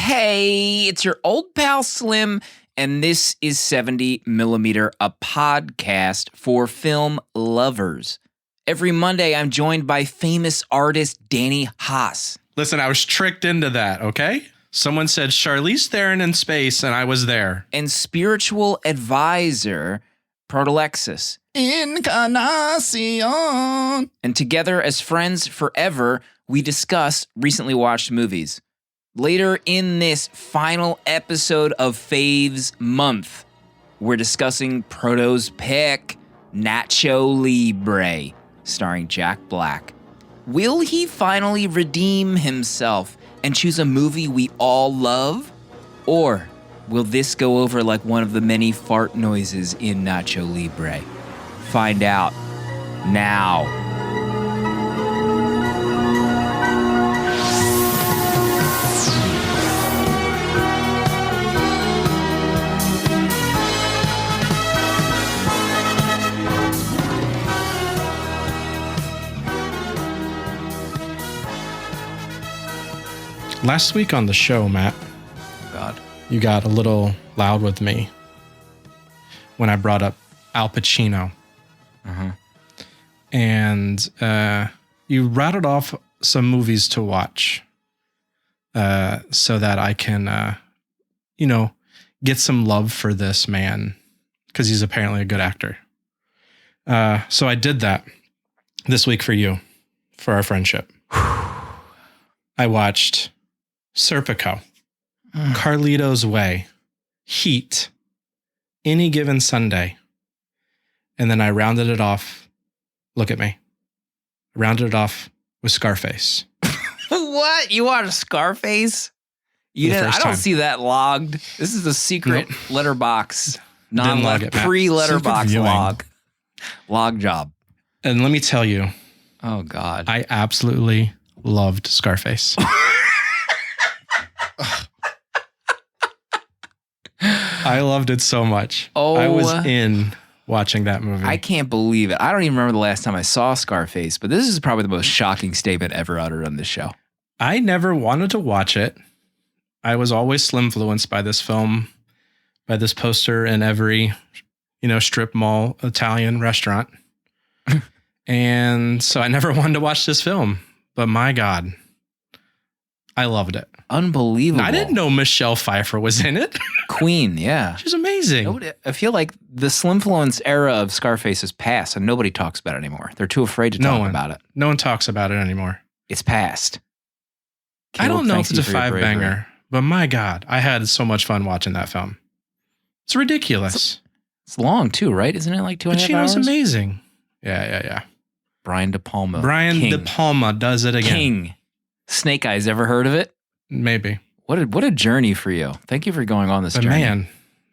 Hey, it's your old pal Slim, and this is 70 Millimeter, a podcast for film lovers. Every Monday, I'm joined by famous artist Danny Haas. Listen, I was tricked into that, okay? Someone said Charlize Theron in space, and I was there. And spiritual advisor, Protolexis. Encarnacion. And together as friends forever, we discuss recently watched movies. Later in this final episode of Faves Month, we're discussing Proto's pick, Nacho Libre, starring Jack Black. Will he finally redeem himself and choose a movie we all love? Or will this go over like one of the many fart noises in Nacho Libre? Find out now. Last week on the show, Matt, God, you got a little loud with me when I brought up Al Pacino. And you rattled off some movies to watch so that I can, get some love for this man because he's apparently a good actor. So I did that this week for you, for our friendship. I watched Serpico, Carlito's Way, Heat, Any Given Sunday. And then I rounded it off. Look at me. I rounded it off with Scarface. What? You watched Scarface? I don't see that logged. This is a secret letterbox, pre-letterbox log job. And let me tell you. Oh, God. I absolutely loved Scarface. I loved it so much. Oh, I was in watching that movie. I can't believe it. I don't even remember the last time I saw Scarface, but this is probably the most shocking statement ever uttered on this show. I never wanted to watch it. I was always slimfluenced by this film, by this poster in every, strip mall Italian restaurant. And so I never wanted to watch this film. But my God, I loved it. Unbelievable. I didn't know Michelle Pfeiffer was in it. Queen, yeah. She's amazing. I feel like the slimfluence era of Scarface is past and nobody talks about it anymore. They're too afraid to talk about it. No one talks about it anymore. It's past. I don't know if it's a five-banger, but my God, I had so much fun watching that film. It's ridiculous. It's long too, right? Isn't it like 2.5 hours? Pacino's amazing. Yeah. Brian De Palma. De Palma does it again. King. Snake Eyes, ever heard of it? Maybe. What a journey for you. Thank you for going on this journey. Man,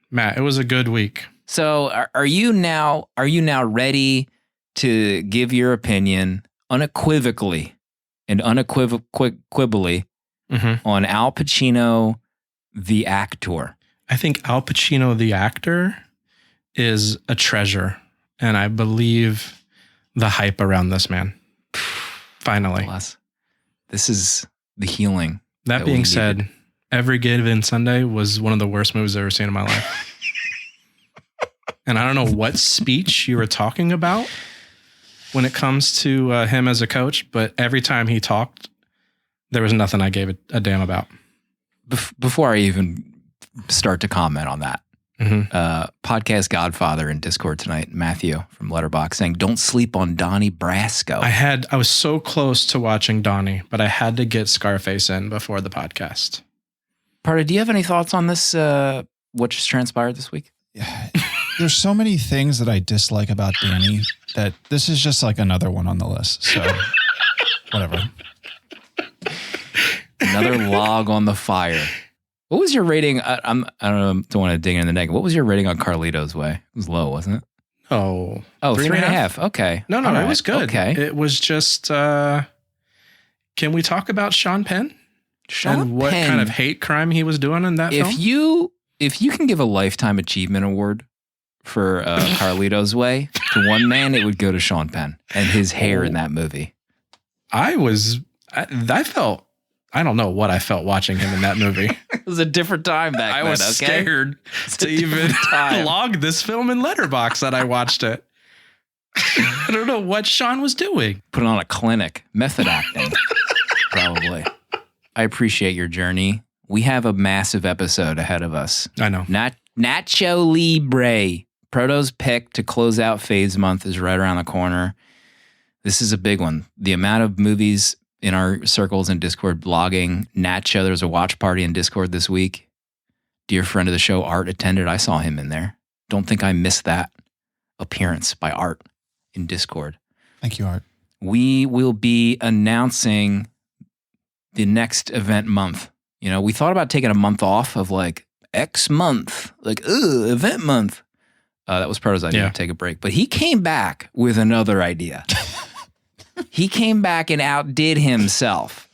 Matt, it was a good week. So are you now ready to give your opinion unequivocally and unequivocally on Al Pacino, the actor? I think Al Pacino, the actor, is a treasure. And I believe the hype around this man. Finally. Plus, this is the healing. That being said, Every Given Sunday was one of the worst movies I've ever seen in my life. And I don't know what speech you were talking about when it comes to him as a coach, but every time he talked, there was nothing I gave a damn about. Before I even start to comment on that, podcast Godfather in Discord tonight, Matthew from Letterboxd saying, "Don't sleep on Donnie Brasco." I was so close to watching Donnie, but I had to get Scarface in before the podcast. Parda, do you have any thoughts on this? What just transpired this week? Yeah, there's so many things that I dislike about Danny that this is just like another one on the list. So whatever. Another log on the fire. What was your rating? I don't want to dig in the negative. What was your rating on Carlito's Way? It was low, wasn't it? Oh, 3.5. Okay. No, All right. It was good. Okay. It was just, can we talk about Sean Penn? What kind of hate crime he was doing in that film? If you can give a Lifetime Achievement Award for Carlito's Way to one man, it would go to Sean Penn and his hair in that movie. I don't know what I felt watching him in that movie. It was a different time back then. I was scared to even log this film in Letterboxd that I watched it. I don't know what Sean was doing. Put on a clinic, method acting, probably. I appreciate your journey. We have a massive episode ahead of us. I know. Nacho Libre, Proto's pick to close out Faves Month is right around the corner. This is a big one. The amount of movies in our circles and Discord blogging. Nacho, there was a watch party in Discord this week. Dear friend of the show, Art, attended. I saw him in there. Don't think I missed that appearance by Art in Discord. Thank you, Art. We will be announcing the next event month. You know, we thought about taking a month off of like X month, like, event month. That was Proto's idea to take a break. But he came back with another idea. He came back and outdid himself.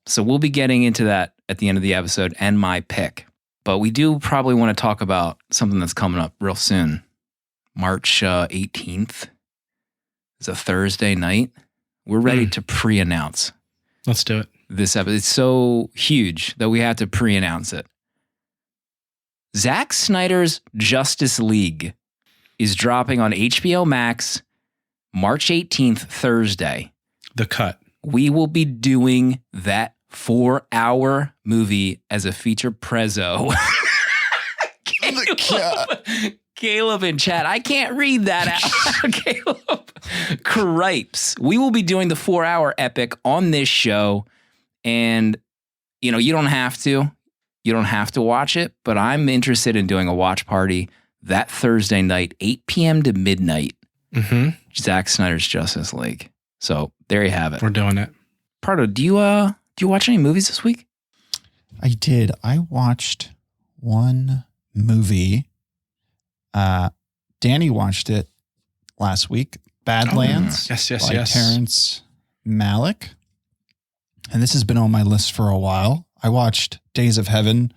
So we'll be getting into that at the end of the episode and my pick. But we do probably want to talk about something that's coming up real soon. March 18th is a Thursday night. We're ready to pre-announce. Let's do it. This episode. It's so huge that we have to pre-announce it. Zack Snyder's Justice League is dropping on HBO Max March 18th, Thursday. The cut. We will be doing that 4-hour movie as a feature prezzo. Caleb in chat. I can't read that out. Caleb. Cripes. We will be doing the 4-hour epic on this show. And, you know, you don't have to. You don't have to watch it, but I'm interested in doing a watch party that Thursday night, 8 p.m. to midnight. Zack Snyder's Justice League. So there you have it. We're doing it. Pardo, do you watch any movies this week? I did. I watched one movie. Danny watched it last week. Badlands. Yes. By Terrence Malick. And this has been on my list for a while. I watched Days of Heaven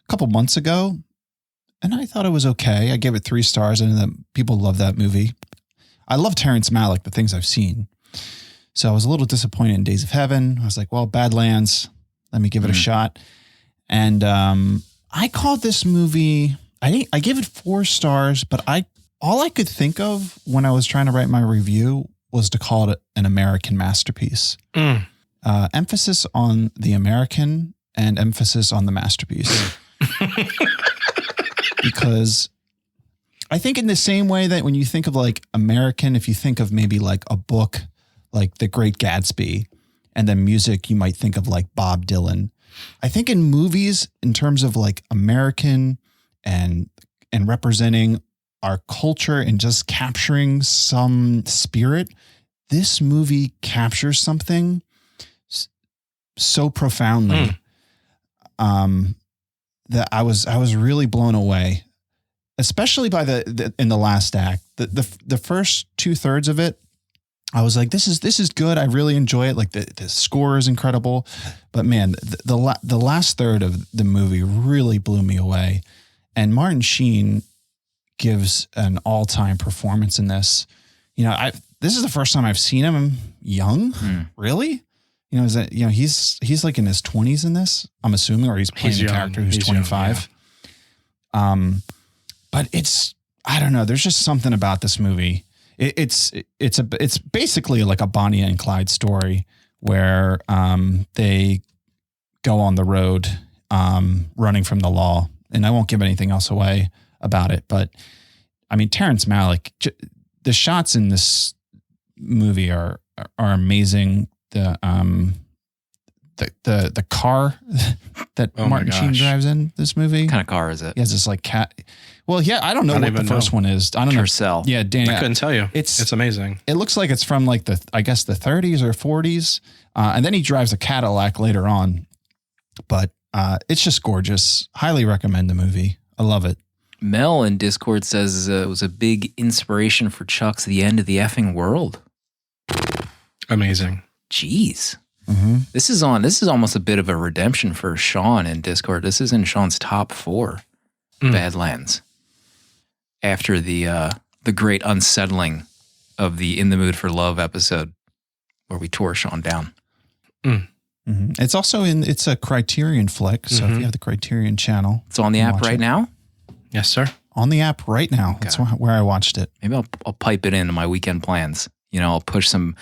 a couple months ago, and I thought it was okay. I gave it 3 stars, and people love that movie. I love Terrence Malick, the things I've seen. So I was a little disappointed in Days of Heaven. I was like, well, Badlands, let me give it a shot. And I called this movie, I gave it 4 stars, but all I could think of when I was trying to write my review was to call it an American masterpiece. Emphasis on the American and emphasis on the masterpiece. Because I think in the same way that when you think of like American, if you think of maybe like a book like The Great Gatsby, and then music, you might think of like Bob Dylan. I think in movies, in terms of like American and representing our culture and just capturing some spirit, this movie captures something so profoundly that I was really blown away, especially by in the last act. The first 2/3 of it, I was like, this is good. I really enjoy it. Like the score is incredible, but man, the last third of the movie really blew me away. And Martin Sheen gives an all-time performance in this. You know, this is the first time I've seen him young. Really? You know, is that, you know, he's like in his 20s in this, I'm assuming, or he's playing a character who's 25. Young, yeah. But I don't know. There's just something about this movie. It's basically like a Bonnie and Clyde story where they go on the road running from the law. And I won't give anything else away about it. But I mean, Terrence Malick, the shots in this movie are amazing. The car that Martin Sheen drives in this movie. What kind of car is it? He has this like cat. Well, yeah, I don't know what the first one is. I don't know. Tercel. Yeah, Danny. I couldn't tell you. It's amazing. It looks like it's from like the 30s or 40s. And then he drives a Cadillac later on. But it's just gorgeous. Highly recommend the movie. I love it. Mel in Discord says it was a big inspiration for Chuck's The End of the Effing World. Amazing. Jeez. This is almost a bit of a redemption for Sean in Discord. This is in Sean's top 4 Badlands. After the great unsettling of the In the Mood for Love episode where we tore Sean down. It's also it's a Criterion flick. So if you have the Criterion channel, It's on the app right now. Yes, sir. on the app right now. Okay. That's where I watched it. Maybe I'll pipe it into my weekend plans. I'll push some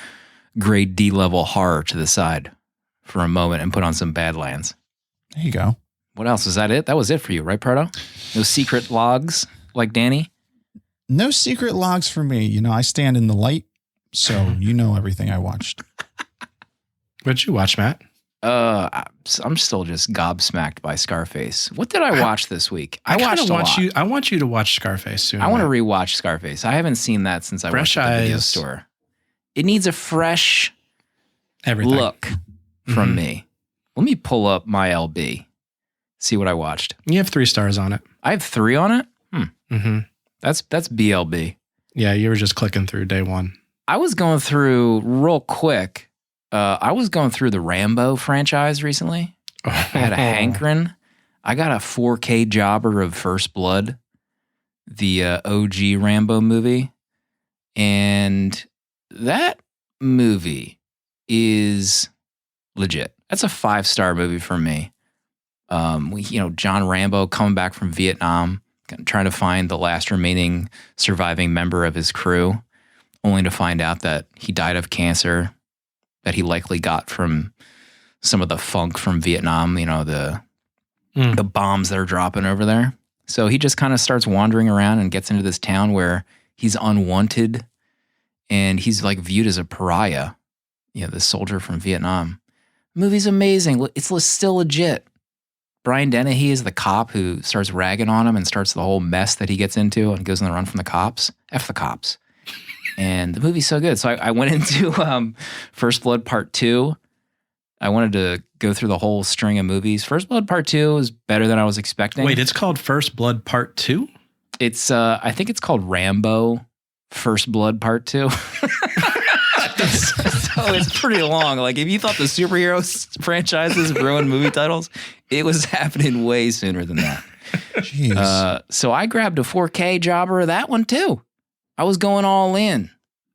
grade D level horror to the side for a moment and put on some Badlands. There you go. What else? Is that it? That was it for you, right, Proto? No secret logs like Danny? No secret logs for me. I stand in the light, so everything I watched. What'd you watch, Matt? I'm still just gobsmacked by Scarface. What did I watch this week? I watched a lot. I want you to watch Scarface soon. I want to Matt. rewatch Scarface. I haven't seen that since I Fresh went to the video eyes. store. It needs a fresh Everything. look from me. Let me pull up my LB. See what I watched. You have 3 stars on it. I have 3 on it. Mm-hmm. That's BLB. Yeah, you were just clicking through day 1. I was going through real quick. I was going through the Rambo franchise recently. I had a hankering. I got a 4K jobber of First Blood, the OG Rambo movie, and that movie is legit. That's a 5-star movie for me. John Rambo coming back from Vietnam, trying to find the last remaining surviving member of his crew, only to find out that he died of cancer that he likely got from some of the funk from Vietnam, the bombs that are dropping over there. So he just kind of starts wandering around and gets into this town where he's unwanted and he's like viewed as a pariah, this soldier from Vietnam. The movie's amazing. It's still legit. Brian Dennehy is the cop who starts ragging on him and starts the whole mess that he gets into and goes on the run from the cops. F the cops. And the movie's so good. So I went into First Blood Part 2. I wanted to go through the whole string of movies. First Blood Part 2 is better than I was expecting. Wait, it's called First Blood Part 2? It's I think it's called Rambo First Blood Part 2. So it's pretty long. Like if you thought the superhero franchises ruined movie titles, it was happening way sooner than that. Jeez. So I grabbed a 4K jobber of that one too. I was going all in.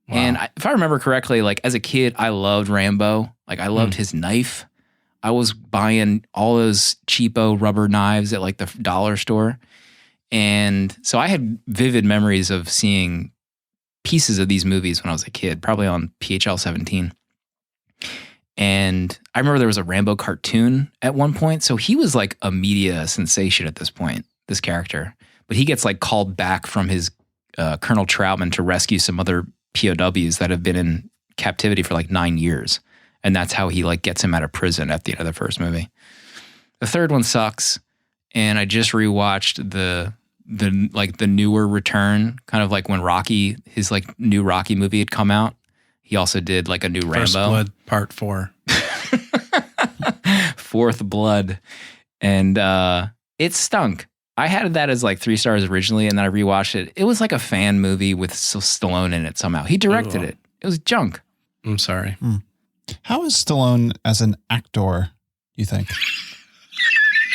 Wow. And if I remember correctly, like as a kid, I loved Rambo. Like I loved his knife. I was buying all those cheapo rubber knives at like the dollar store. And so I had vivid memories of seeing pieces of these movies when I was a kid, probably on PHL 17. And I remember there was a Rambo cartoon at one point. So he was like a media sensation at this point, this character. But he gets like called back from his Colonel Troutman to rescue some other POWs that have been in captivity for like 9 years. And that's how he like gets him out of prison at the end of the first movie. The third one sucks. And I just rewatched the newer Return, kind of like when Rocky, his like new Rocky movie had come out. He also did like a new Rambo. First Blood Part 4. Fourth Blood. And it stunk. I had that as like 3 stars originally, and then I rewatched it. It was like a fan movie with Stallone in it somehow. He directed it. It was junk. I'm sorry. How is Stallone as an actor, you think?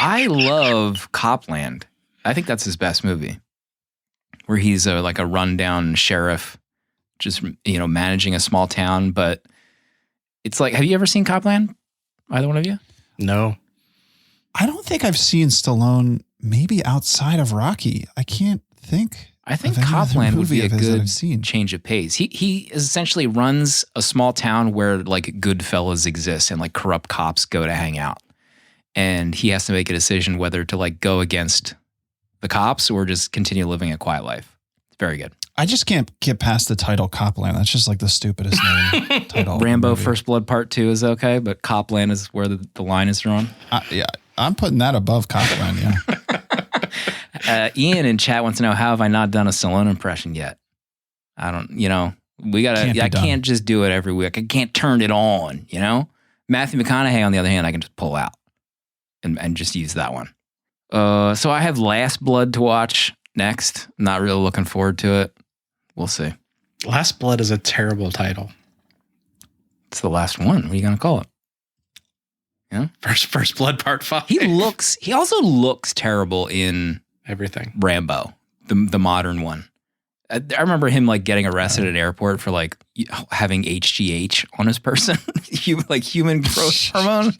I love Copland. I think that's his best movie, where he's like a rundown sheriff, just managing a small town. But it's like, have you ever seen Copland? Either one of you? No. I don't think I've seen Stallone maybe outside of Rocky. I can't think. I think of any other Copland would movie be a of his that good I've seen. change of pace. He essentially runs a small town where like Goodfellas exist and like corrupt cops go to hang out. And he has to make a decision whether to like go against the cops or just continue living a quiet life. It's very good. I just can't get past the title Copland. That's just like the stupidest name title. Rambo First Blood Part 2 is okay, but Copland is where the line is drawn. Yeah, I'm putting that above Copland, yeah. Ian in chat wants to know, how have I not done a Stallone impression yet? I don't, I can't just do it every week. I can't turn it on, Matthew McConaughey, on the other hand, I can just pull out and just use that one. So I have Last Blood to watch next. Not really looking forward to it. We'll see. Last Blood is a terrible title. It's the last one. What are you going to call it? First Blood Part 5. He also looks terrible in Everything. Rambo, the modern one. I remember him like getting arrested at an airport for like having HGH on his person, like human growth hormone.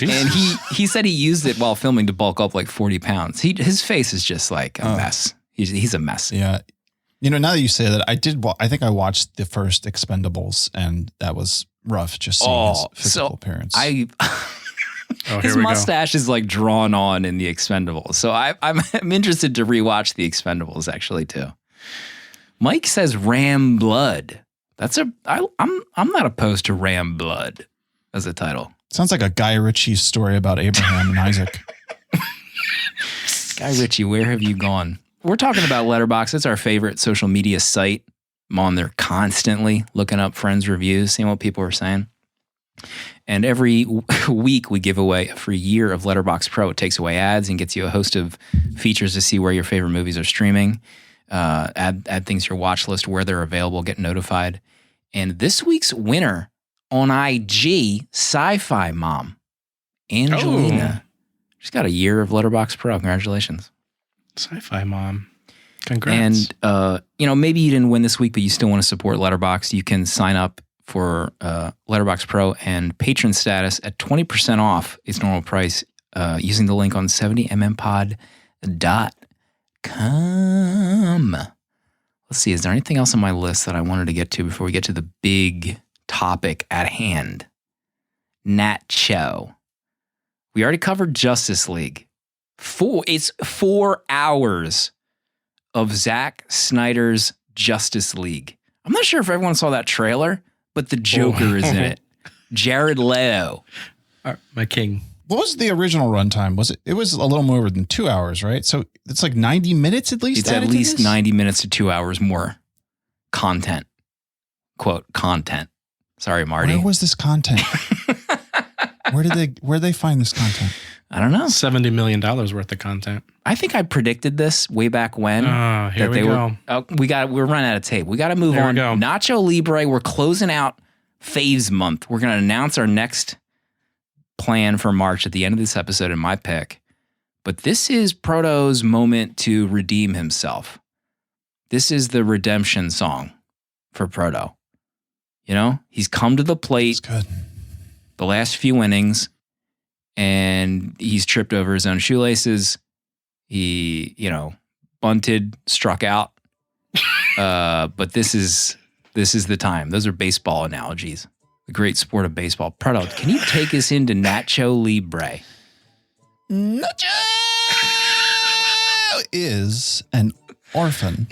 And he said he used it while filming to bulk up like 40 pounds. His face is just like a mess. He's a mess. Yeah. You know, now that you say that, I think I watched the first Expendables, and that was rough just seeing his physical appearance. His mustache is like drawn on in the Expendables. So I'm interested to rewatch the Expendables actually too. Mike says Ram Blood. I'm not opposed to Ram Blood as a title. Sounds like a Guy Ritchie story about Abraham and Isaac. Guy Ritchie, where have you gone? We're talking about Letterboxd. It's our favorite social media site. I'm on there constantly looking up friends' reviews, seeing what people are saying. And every week we give away a free year of Letterboxd Pro. It takes away ads and gets you a host of features to see where your favorite movies are streaming. Add things to your watch list, where they're available, get notified. And this week's winner on IG, Sci-Fi Mom, Angelina. She's got a year of Letterboxd Pro. Congratulations. Sci-Fi Mom. Congrats. And, maybe you didn't win this week, but you still want to support Letterboxd. You can sign up for Letterboxd Pro and patron status at 20% off its normal price using the link on 70mmpod.com. Let's see, is there anything else on my list that I wanted to get to before we get to the big topic at hand? Nacho. We already covered Justice League. It's 4 hours of Zack Snyder's Justice League. I'm not sure if everyone saw that trailer, but the Joker is in it. Jared Leto. My king. What was the original runtime? It was a little more than 2 hours, right? So it's like 90 minutes at least? It's at least 90 minutes to 2 hours more content. Quote, content. Sorry, Marty. Where was this content? Where did they find this content? I don't know. $70 million worth of content. I think I predicted this way back when. Oh, here we go. We're running out of tape. We got to move on. Nacho Libre. We're closing out Faves Month. We're going to announce our next plan for March at the end of this episode in my pick. But this is Proto's moment to redeem himself. This is the redemption song for Proto. You know, he's come to the plate. That's good. The last few innings, and he's tripped over his own shoelaces. He, bunted, struck out. But this is the time. Those are baseball analogies. The great sport of baseball. Proto, can you take us into Nacho Libre? Nacho is an orphan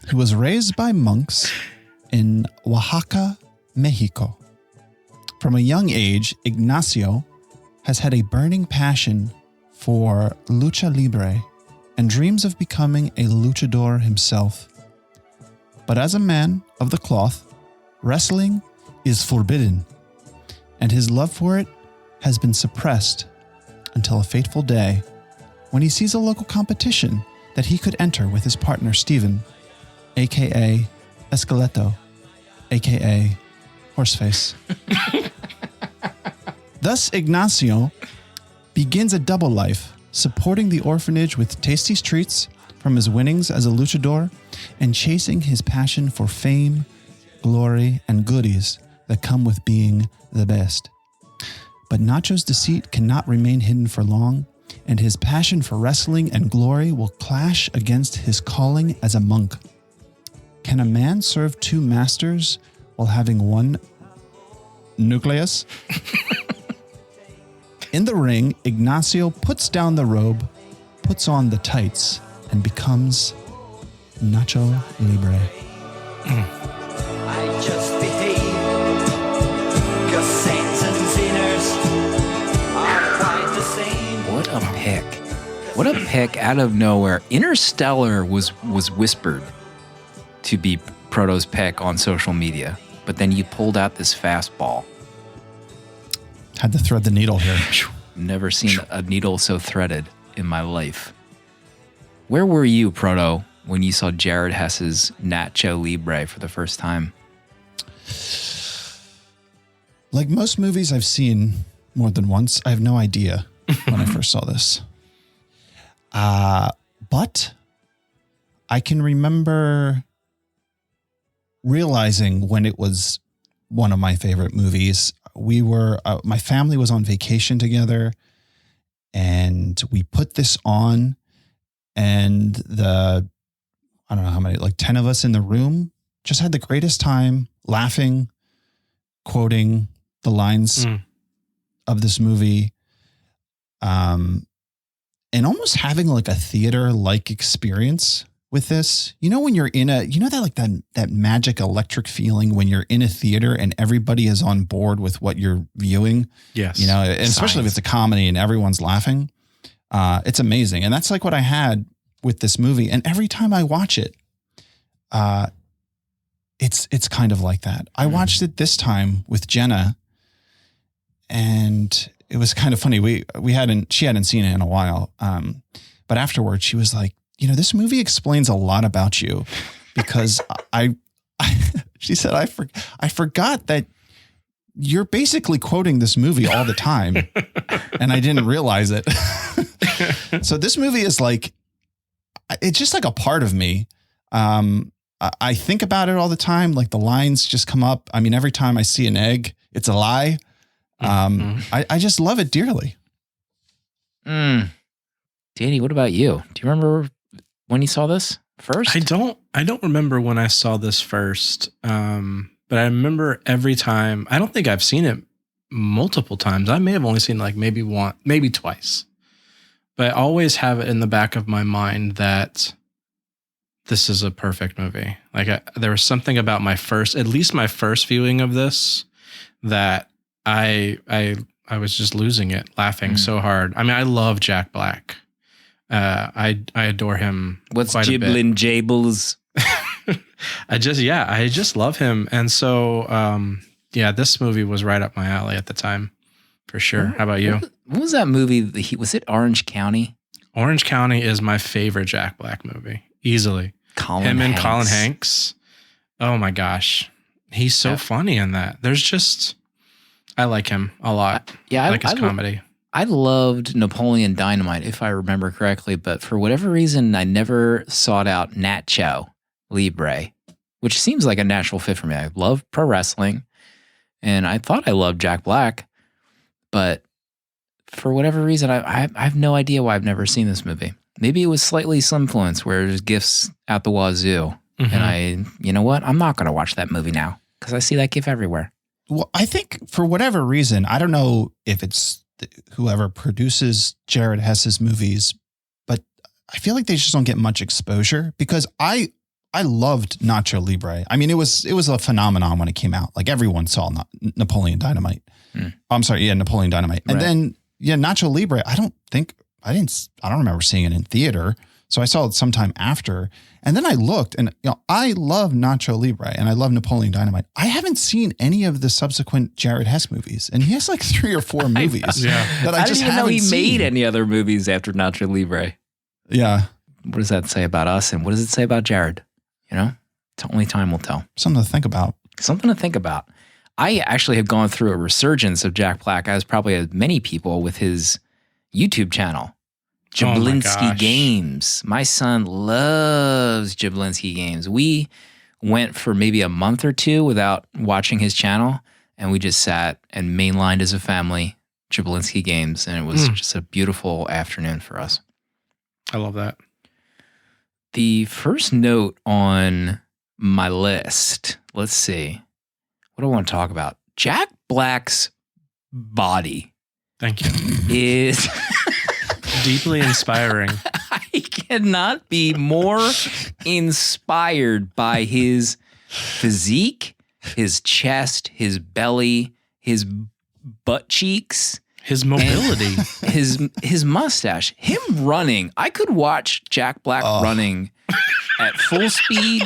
who was raised by monks in Oaxaca, Mexico. From a young age, Ignacio has had a burning passion for lucha libre and dreams of becoming a luchador himself. But as a man of the cloth, wrestling is forbidden, and his love for it has been suppressed until a fateful day when he sees a local competition that he could enter with his partner Steven, aka Esqueleto, aka Horseface. Thus, Ignacio begins a double life, supporting the orphanage with tasty treats from his winnings as a luchador and chasing his passion for fame, glory, and goodies that come with being the best. But Nacho's deceit cannot remain hidden for long, and his passion for wrestling and glory will clash against his calling as a monk. Can a man serve two masters while having one nucleus? In the ring, Ignacio puts down the robe, puts on the tights, and becomes Nacho Libre. I just behave, 'cause saints and sinners are quite the same. What a pick. What a pick out of nowhere. Interstellar was whispered to be Proto's pick on social media, but then you pulled out this fastball. Had to thread the needle here. Never seen a needle so threaded in my life. Where were you, Proto, when you saw Jared Hess's Nacho Libre for the first time? Like most movies I've seen more than once, I have no idea when I first saw this. But I can remember realizing when it was one of my favorite movies. We were, my family was on vacation together, and we put this on, and I don't know how many, like 10 of us in the room just had the greatest time laughing, quoting the lines of this movie. And almost having like a theater-like experience with this. You know, when you're in that magic electric feeling when you're in a theater and everybody is on board with what you're viewing. Yes. You know, and especially if it's a comedy and everyone's laughing. It's amazing. And that's like what I had with this movie. And every time I watch it, it's kind of like that. I watched it this time with Jenna, and it was kind of funny. She hadn't seen it in a while. But afterwards she was like, you know, this movie explains a lot about you, because she said, I forgot that you're basically quoting this movie all the time, and I didn't realize it. So this movie is like, it's just like a part of me. I think about it all the time. Like the lines just come up. I mean, every time I see an egg, it's a lie. I just love it dearly. Danny, what about you? Do you remember when you saw this first? I don't remember when I saw this first. But I remember every time. I don't think I've seen it multiple times. I may have only seen like maybe one, maybe twice. But I always have it in the back of my mind that this is a perfect movie. Like there was something about at least my first viewing of this, that I was just losing it, laughing so hard. I mean, I love Jack Black. I adore him. What's quite Jiblin Jables? I just love him. And so, this movie was right up my alley at the time, for sure. How about you? What was that movie? Was it Orange County? Orange County is my favorite Jack Black movie, easily. And Colin Hanks. Oh my gosh. He's so funny in that. I like him a lot. Yeah. I like his comedy. I loved Napoleon Dynamite, if I remember correctly, but for whatever reason, I never sought out Nacho Libre, which seems like a natural fit for me. I love pro wrestling, and I thought I loved Jack Black, but for whatever reason, I have no idea why I've never seen this movie. Maybe it was slightly influenced where there's gifs out the wazoo, and you know what? I'm not going to watch that movie now because I see that gif everywhere. Well, I think for whatever reason, I don't know if it's whoever produces Jared Hess's movies, but I feel like they just don't get much exposure, because I loved Nacho Libre. I mean, it was a phenomenon when it came out. Like everyone saw Napoleon Dynamite. I'm sorry. Yeah. Napoleon Dynamite. And then, Nacho Libre, I don't remember seeing it in theater. So I saw it sometime after. And then I looked, and I love Nacho Libre and I love Napoleon Dynamite. I haven't seen any of the subsequent Jared Hess movies, and he has like 3 or 4 movies that I just didn't even know he seen. made any other movies after Nacho Libre. Yeah. What does that say about us, and what does it say about Jared? You know, it's only time will tell. Something to think about. Something to think about. I actually have gone through a resurgence of Jack Black, as probably as many people, with his YouTube channel. Jablinski Games. My son loves Jablinski Games. We went for maybe a month or 2 without watching his channel, and we just sat and mainlined as a family Jablinski Games, and it was just a beautiful afternoon for us. I love that. The first note on my list, let's see. What do I want to talk about? Jack Black's body. Thank you. Is deeply inspiring. I cannot be more inspired by his physique, his chest, his belly, his butt cheeks, his mobility, his mustache, him running. I could watch Jack Black running at full speed,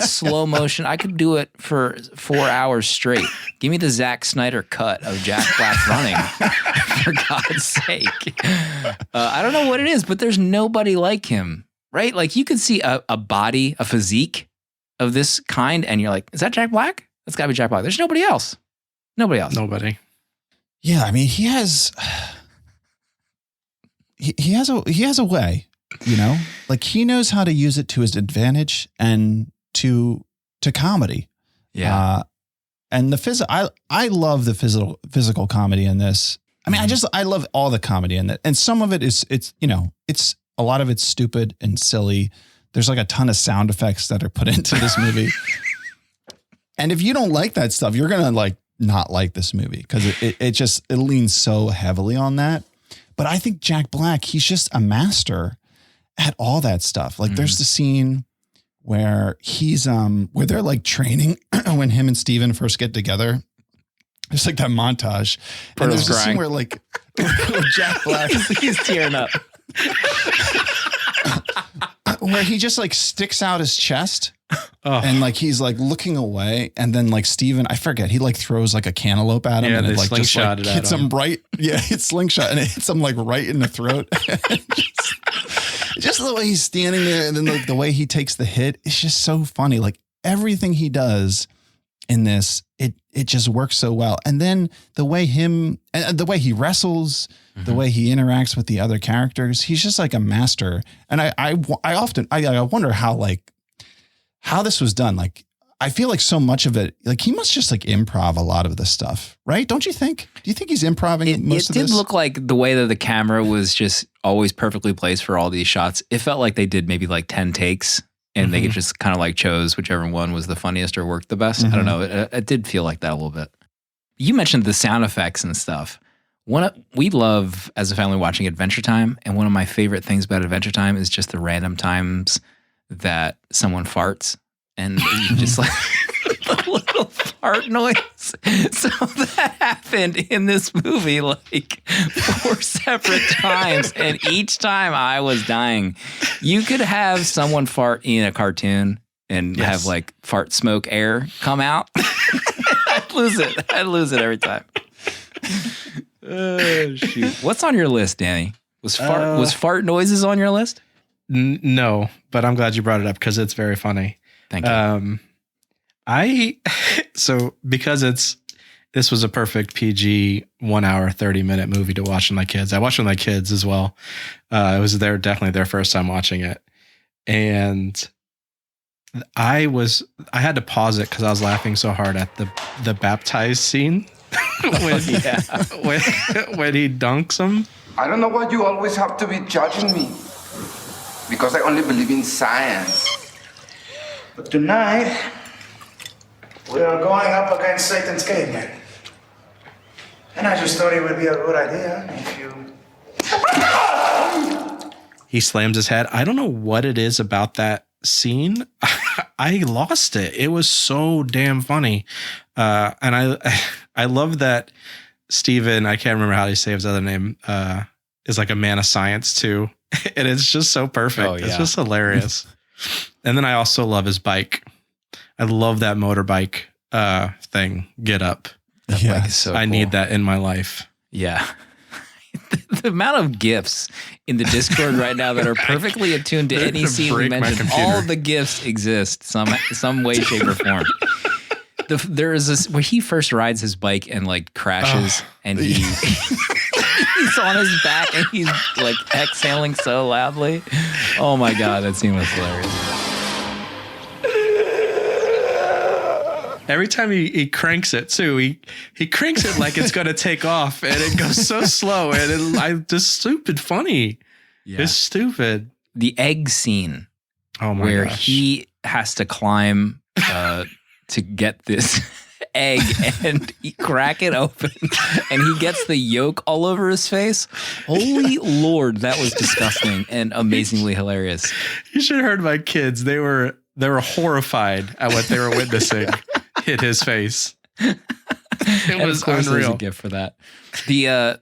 slow motion. I could do it for 4 hours straight. Give me the Zack Snyder cut of Jack Black running, for God's sake. I don't know what it is, but there's nobody like him, right? Like you could see a body, a physique of this kind, and you're like, is that Jack Black? That's gotta be Jack Black. There's nobody else. Nobody. Yeah, I mean, he has a way, like he knows how to use it to his advantage and to to comedy. Yeah. And I love the physical comedy in this. I mean, I love all the comedy in it. And some of it it's a lot of it's stupid and silly. There's like a ton of sound effects that are put into this movie. And if you don't like that stuff, you're going to like not like this movie because it leans so heavily on that. But I think Jack Black, he's just a master at all that stuff. Like there's the scene where where they're like training when him and Steven first get together. There's like that montage. And there's a scene where like where Jack Black, he's tearing up. Where he just like sticks out his chest and like he's like looking away, and then like Steven, I forget, he like throws like a cantaloupe at him and it like just like hits him right. Yeah, it's slingshot and it hits him like right in the throat. just the way he's standing there, and then like the way he takes the hit, it's just so funny. Like everything he does in this, it just works so well. And then the way he wrestles, the way he interacts with the other characters, he's just like a master. And I wonder how this was done. Like, I feel like so much of it, like he must just like improv a lot of this stuff, right? Don't you think? Do you think he's improving most of this? It did look like the way that the camera was just always perfectly placed for all these shots. It felt like they did maybe like 10 takes. And they just kind of like chose whichever one was the funniest or worked the best. I don't know. It did feel like that a little bit. You mentioned the sound effects and stuff. We love, as a family, watching Adventure Time. And one of my favorite things about Adventure Time is just the random times that someone farts. And you just like the little fart noise. So that happened in this movie like 4 separate times. And each time I was dying. You could have someone fart in a cartoon and have like fart smoke air come out. I'd lose it every time. Oh, shoot. What's on your list, Danny? Was fart noises on your list? No, but I'm glad you brought it up because it's very funny. Thank you. Because this was a perfect PG 1 hour, 30-minute movie to watch with my kids. I watched with my kids as well. It was definitely their first time watching it. And I had to pause it because I was laughing so hard at the baptized scene when he dunks him. I don't know why you always have to be judging me. Because I only believe in science. But tonight, we are going up against Satan's caveman. And I just thought it would be a good idea if you... He slams his head. I don't know what it is about that scene. I lost it. It was so damn funny. And I love that Steven, I can't remember how he say his other name, is like a man of science too. And it's just so perfect. Oh, yeah. It's just hilarious. And then I also love his bike. I love that motorbike thing. Get up. That bike is so cool. I need that in my life. Yeah. The amount of GIFs in the Discord right now that are perfectly attuned to any scene we mentioned, all the GIFs exist some way, shape, or form. There is this where he first rides his bike and like crashes and he's on his back and he's like exhaling so loudly. Oh my God, that scene was hilarious. Every time he cranks it too, he cranks it like it's going to take off and it goes so slow and it's just stupid funny. Yeah. It's stupid. The egg scene where he has to climb to get this egg and crack it open and he gets the yolk all over his face. Holy Lord, that was disgusting and amazingly hilarious. You should have heard my kids. They were horrified at what they were witnessing hit his face. It was unreal. There's a gift for that. I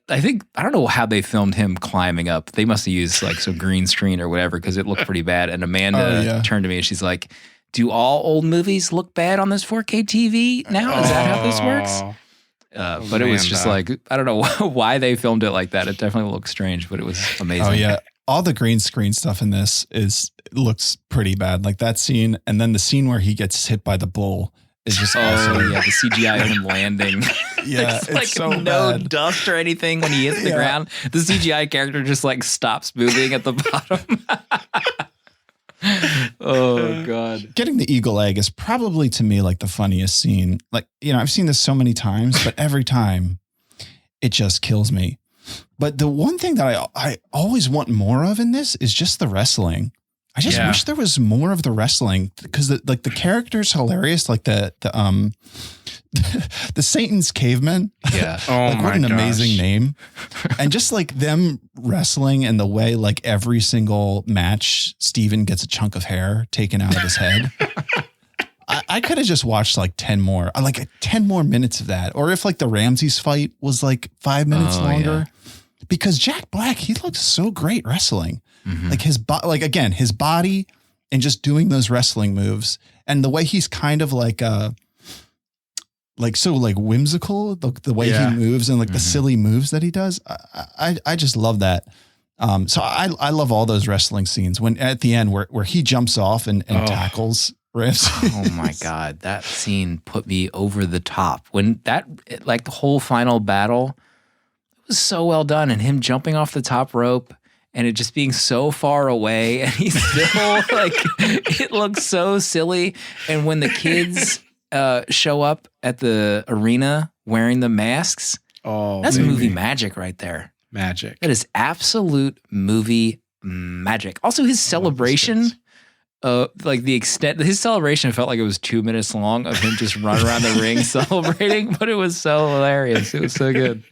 don't know how they filmed him climbing up. They must have used like some green screen or whatever because it looked pretty bad. And Amanda turned to me and she's like, do all old movies look bad on this 4K TV now? Is that how this works? But it was just like, I don't know why they filmed it like that. It definitely looked strange, but it was amazing. Oh, yeah. All the green screen stuff in this looks pretty bad. Like that scene. And then the scene where he gets hit by the bull is just awesome. Yeah, the CGI of him landing. Yeah, it's like so no bad. Dust or anything when he hits the ground. The CGI character just like stops moving at the bottom. Oh God. Getting the eagle egg is probably to me like the funniest scene. Like, I've seen this so many times, but every time it just kills me. But the one thing that I always want more of in this is just the wrestling. I just wish there was more of the wrestling because the character's hilarious. Like the Satan's caveman. Yeah. Oh Like, my what an amazing gosh. name. And just like them wrestling and the way like every single match, Steven gets a chunk of hair taken out of his head. I could have just watched like 10 more minutes of that. Or if like the Ramses fight was like 5 minutes longer. Because Jack Black, he looked so great wrestling. Mm-hmm. Like his body and just doing those wrestling moves and the way he's kind of like so like whimsical, the way he moves and like the silly moves that he does. I just love that. So I love all those wrestling scenes when at the end where he jumps off and tackles Ramses. Oh my God. That scene put me over the top. When that, like the whole final battle, it was so well done. And him jumping off the top rope and it just being so far away and he's still like, it looks so silly. And when the kids show up at the arena wearing the masks, that's movie magic right there. Magic. That is absolute movie magic. Also, his celebration, like the extent, his celebration felt like it was 2 minutes long of him just running around the ring celebrating, but it was so hilarious. It was so good.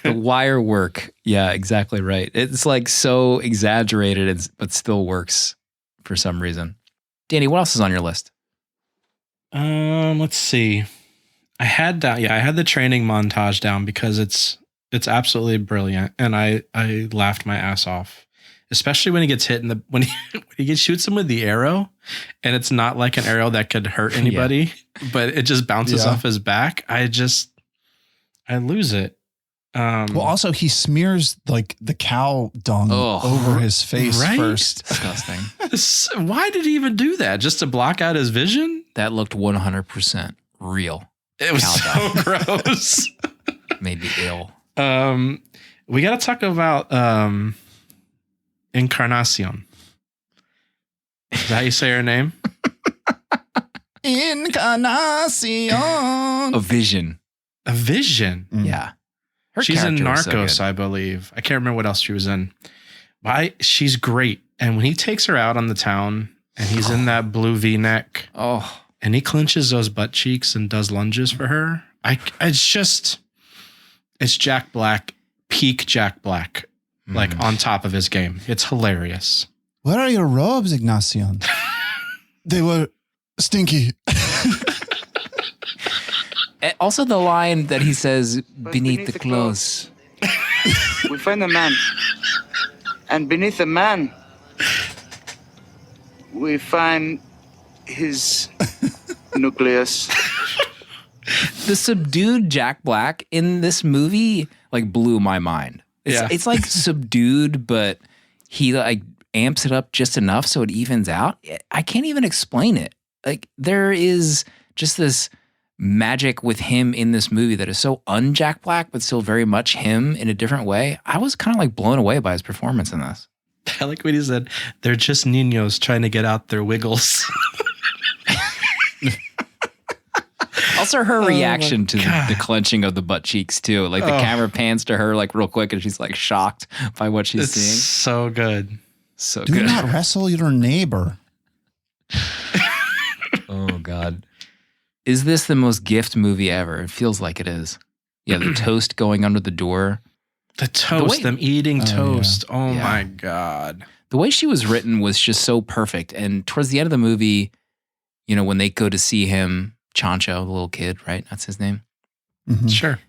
The wire work. Yeah, exactly right. It's like so exaggerated, but still works for some reason. Danny, what else is on your list? Let's see. I had the training montage down because it's absolutely brilliant, and I laughed my ass off, especially when he gets hit when he shoots him with the arrow, and it's not like an arrow that could hurt anybody, but it just bounces off his back. I lose it. Well, also he smears like the cow dung over his face first. Disgusting. Why did he even do that? Just to block out his vision? That looked 100% real. It was so gross. Made me ill. We got to talk about Encarnacion. Is that how you say her name? Encarnacion. A vision. A vision. Yeah. She's in character was so Narcos, good. I believe. I can't remember what else she was in. She's great. And when he takes her out on the town and he's in that blue V-neck and he clenches those butt cheeks and does lunges for her, it's Jack Black, peak Jack Black, like on top of his game. It's hilarious. Where are your robes, Ignacion? They were stinky. Also, the line that he says, beneath the clothes. We find a man. And beneath the man, we find his nucleus. The subdued Jack Black in this movie like blew my mind. It's like subdued, but he like amps it up just enough so it evens out. I can't even explain it. Like there is just this magic with him in this movie that is so un-Jack Black, but still very much him in a different way. I was kind of like blown away by his performance in this. I like what he said. They're just niños trying to get out their wiggles. Also, her reaction to the clenching of the butt cheeks too. Like the camera pans to her like real quick, and she's like shocked by what she's seeing. So good. So Do good. not wrestle your neighbor. Oh God. Is this the most gift movie ever? It feels like it is. Yeah, the toast going under the door. The toast, them eating toast. Yeah. Oh my God. The way she was written was just so perfect. And towards the end of the movie, you know, when they go to see him, Chancho, the little kid, right? That's his name. Mm-hmm. Sure.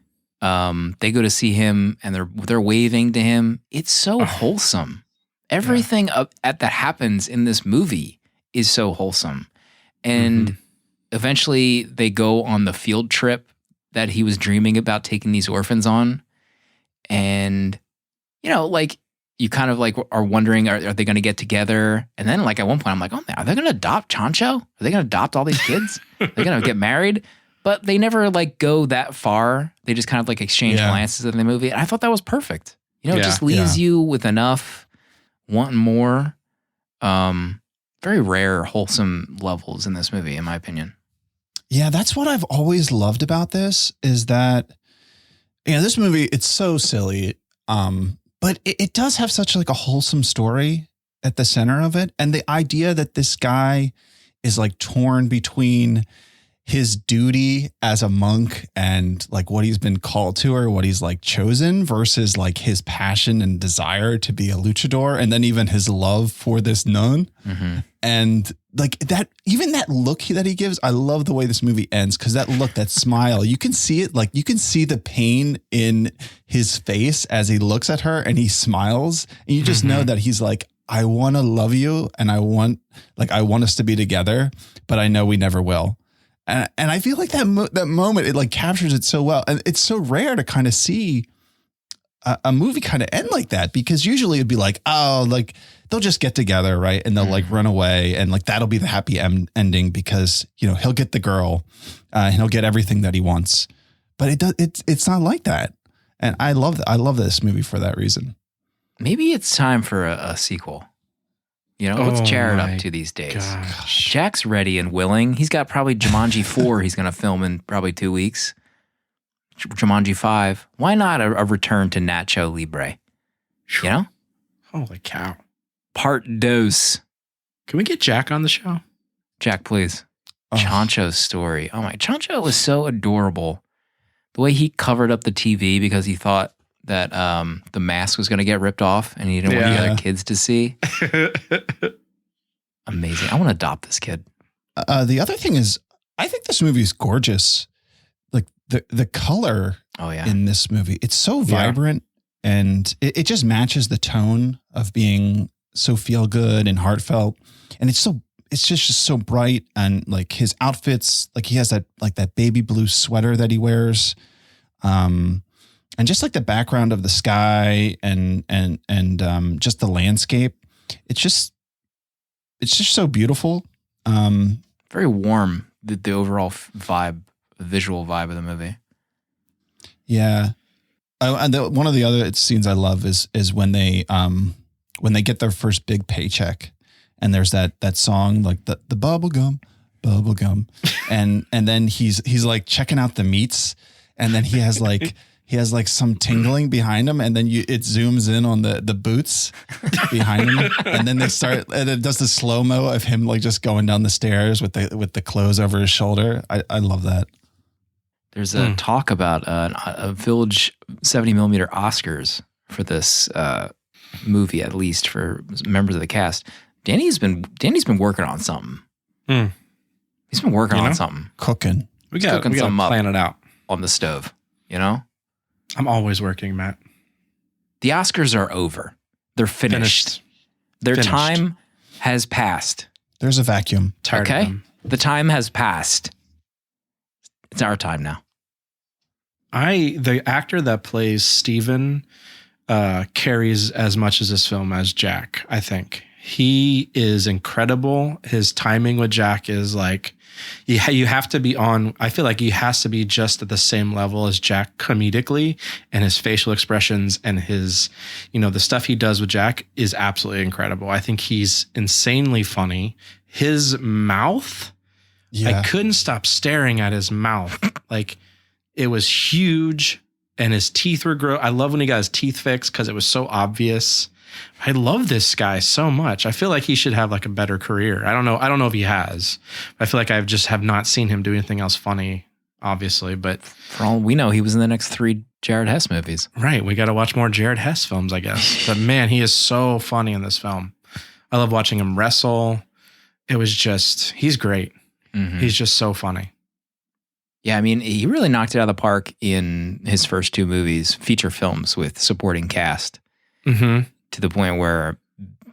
They go to see him and they're waving to him. It's so wholesome. Everything that happens in this movie is so wholesome. And eventually they go on the field trip that he was dreaming about taking these orphans on. And, you know, like you kind of like are wondering, are they going to get together? And then like at one point I'm like, oh man, are they going to adopt Chancho? Are they going to adopt all these kids? Are they going to get married? But they never like go that far. They just kind of like exchange glances in the movie. And I thought that was perfect. You know, it just leaves you with enough wanting more. Very rare, wholesome levels in this movie, in my opinion. Yeah, that's what I've always loved about this is that, this movie, it's so silly. But it does have such like a wholesome story at the center of it. And the idea that this guy is like torn between his duty as a monk and like what he's been called to or what he's like chosen versus like his passion and desire to be a luchador. And then even his love for this nun. Mm-hmm. And like that, even that look that he gives, I love the way this movie ends. Cause that look, that smile, you can see it. Like you can see the pain in his face as he looks at her and he smiles and you just know that he's like, I want to love you. And I want us to be together, but I know we never will. And I feel like that moment, it like captures it so well. And it's so rare to kind of see a movie kind of end like that, because usually it'd be like, oh, like they'll just get together. Right. And they'll like run away and like, that'll be the happy ending because, he'll get the girl and he'll get everything that he wants, but it's not like that. And I love this movie for that reason. Maybe it's time for a sequel. What's Jared up to these days? Gosh. Jack's ready and willing. He's got probably Jumanji 4 he's going to film in probably 2 weeks. Jumanji 5. Why not a return to Nacho Libre? Holy cow. Part dos. Can we get Jack on the show? Jack, please. Chancho's story. Oh my, Chancho was so adorable. The way he covered up the TV because he thought that the mask was going to get ripped off and he didn't want the other kids to see. Amazing. I want to adopt this kid. The other thing is, I think this movie is gorgeous. Like the color in this movie, it's so vibrant and it just matches the tone of being so feel good and heartfelt. And it's just so bright, and like his outfits, like he has that baby blue sweater that he wears. And just like the background of the sky and just the landscape, it's just so beautiful. Very warm, the overall visual vibe of the movie. Yeah. And one of the other scenes I love is when they get their first big paycheck, and there's that song, like the bubble gum, and then he's like checking out the meats, and then he has like some tingling behind him, and then it zooms in on the boots behind him, and then and it does the slow-mo of him like just going down the stairs with the clothes over his shoulder. I love that. There's a talk about a Village 70mm Oscars for this movie, at least for members of the cast. Danny's been working on something. He's been working on something. Cooking. We got to plan it out on the stove. I'm always working, Matt. The Oscars are over. They're finished. Their time has passed. There's a vacuum. Tired of them. The time has passed. It's our time now. The actor that plays Steven carries as much as this film as Jack, I think. He is incredible. His timing with Jack is like, you have to be on, I feel like he has to be just at the same level as Jack comedically, and his facial expressions and his, the stuff he does with Jack is absolutely incredible. I think he's insanely funny. His mouth, I couldn't stop staring at his mouth. Like it was huge and his teeth were gross. I love when he got his teeth fixed because it was so obvious. I love this guy so much. I feel like he should have like a better career. I don't know if he has. I feel like I just have not seen him do anything else funny, obviously. But for all we know, he was in the next 3 Jared Hess movies. Right. We got to watch more Jared Hess films, I guess. But man, he is so funny in this film. I love watching him wrestle. It was just, he's great. Mm-hmm. He's just so funny. Yeah, I mean, he really knocked it out of the park in his first 2 movies, feature films with supporting cast. Mm-hmm. To the point where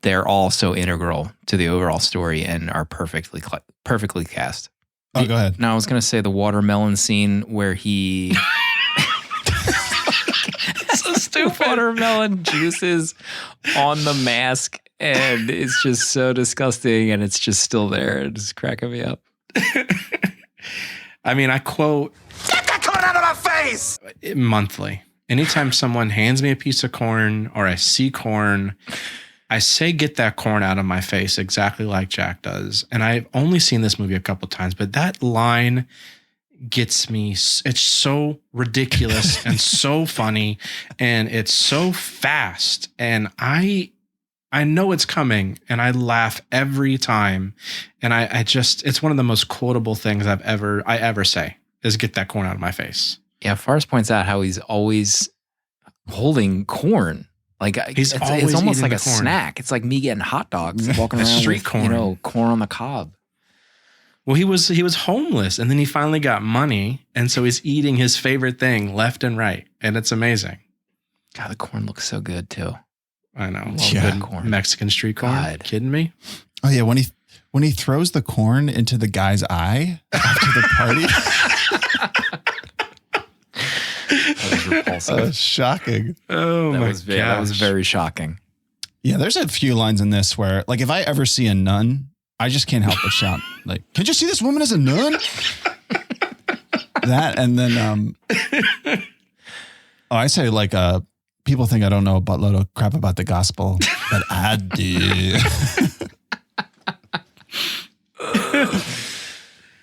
they're all so integral to the overall story and are perfectly cast. Oh, go ahead. No, I was going to say the watermelon scene where he... So stupid. Watermelon juices on the mask, and it's just so disgusting, and it's just still there. It's cracking me up. I mean, I quote... Get that corn out of my face! Monthly. Anytime someone hands me a piece of corn or I see corn, I say get that corn out of my face exactly like Jack does. And I've only seen this movie a couple times, but that line gets me. It's so ridiculous and so funny, and it's so fast. And I know it's coming, and I laugh every time. And I just, it's one of the most quotable things I ever say is get that corn out of my face. Yeah, Forrest points out how he's always holding corn. Like He's it's always almost eating like the a corn. snack. It's like me getting hot dogs, walking around Street with, corn. corn on the cob. Well, he was homeless, and then he finally got money, and so he's eating his favorite thing left and right, and it's amazing. God, the corn looks so good too. I know. Yeah. Good Corn. Mexican street corn. God. Kidding me? Oh yeah, when he throws the corn into the guy's eye after the party. That was repulsive. Shocking. Oh that my was god. that was very shocking. Yeah, there's a few lines in this where, like, if I ever see a nun, I just can't help but shout, like, "Can't you see this woman as a nun?" That, and then, I say, like, people think I don't know a buttload of crap about the gospel, but I do.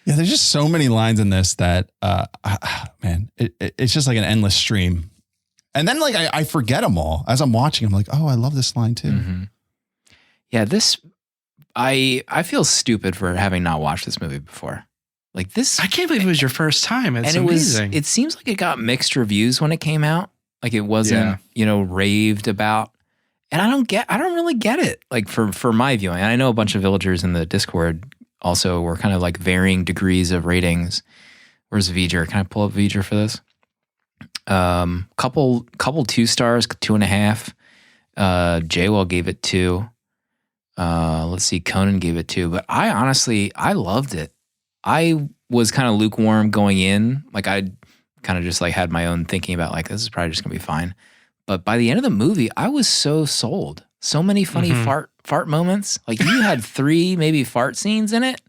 Yeah, there's just so many lines in this that, man, it's just like an endless stream. And then, like, I forget them all as I'm watching. I'm like, oh, I love this line too. Mm-hmm. Yeah, I feel stupid for having not watched this movie before. Like this, I can't believe it was your first time. It's and amazing. it seems like it got mixed reviews when it came out. Like it wasn't, raved about. And I don't really get it. Like for my viewing, and I know a bunch of villagers in the Discord also were kind of like varying degrees of ratings. Where's V'ger? Can I pull up V'ger for this? Couple 2 stars, 2.5. Jaywell gave it 2. Let's see, Conan gave it 2. But I loved it. I was kind of lukewarm going in. Like I kind of just like had my own thinking about like, this is probably just gonna be fine. But by the end of the movie, I was so sold. So many funny fart moments. Like you had 3 maybe fart scenes in it.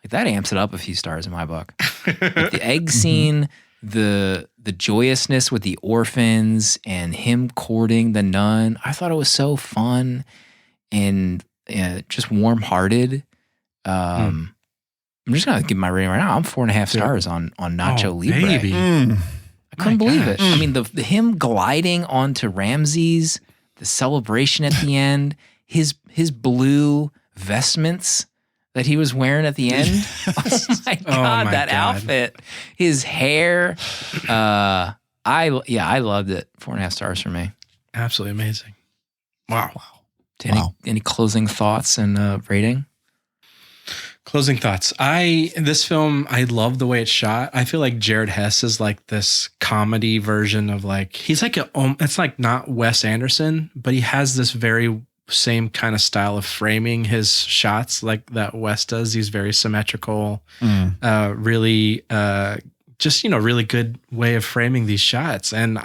Like that amps it up a few stars in my book. Like the egg scene, the joyousness with the orphans and him courting the nun. I thought it was so fun and just warm-hearted. I'm just gonna give my rating right now. I'm 4.5 stars on Nacho Libre. Baby. I couldn't believe it. I mean, the him gliding onto Ramses, the celebration at the end, his blue vestments that he was wearing at the end. Oh my God, that outfit, his hair. I loved it. 4.5 stars for me. Absolutely amazing. Wow. Any closing thoughts and rating? Closing thoughts. This film, I love the way it's shot. I feel like Jared Hess is like this comedy version of like, he's like it's like not Wes Anderson, but he has this very same kind of style of framing his shots like that Wes does. He's very symmetrical, really, just, really good way of framing these shots. And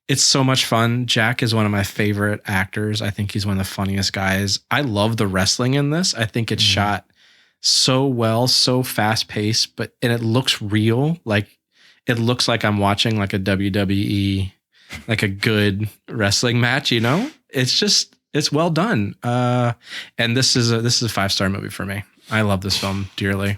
it's so much fun. Jack is one of my favorite actors. I think he's one of the funniest guys. I love the wrestling in this. I think it's shot so well, so fast paced, and it looks real. Like it looks like I'm watching like a WWE, like a good wrestling match, It's well done. And this is a 5-star movie for me. I love this film dearly.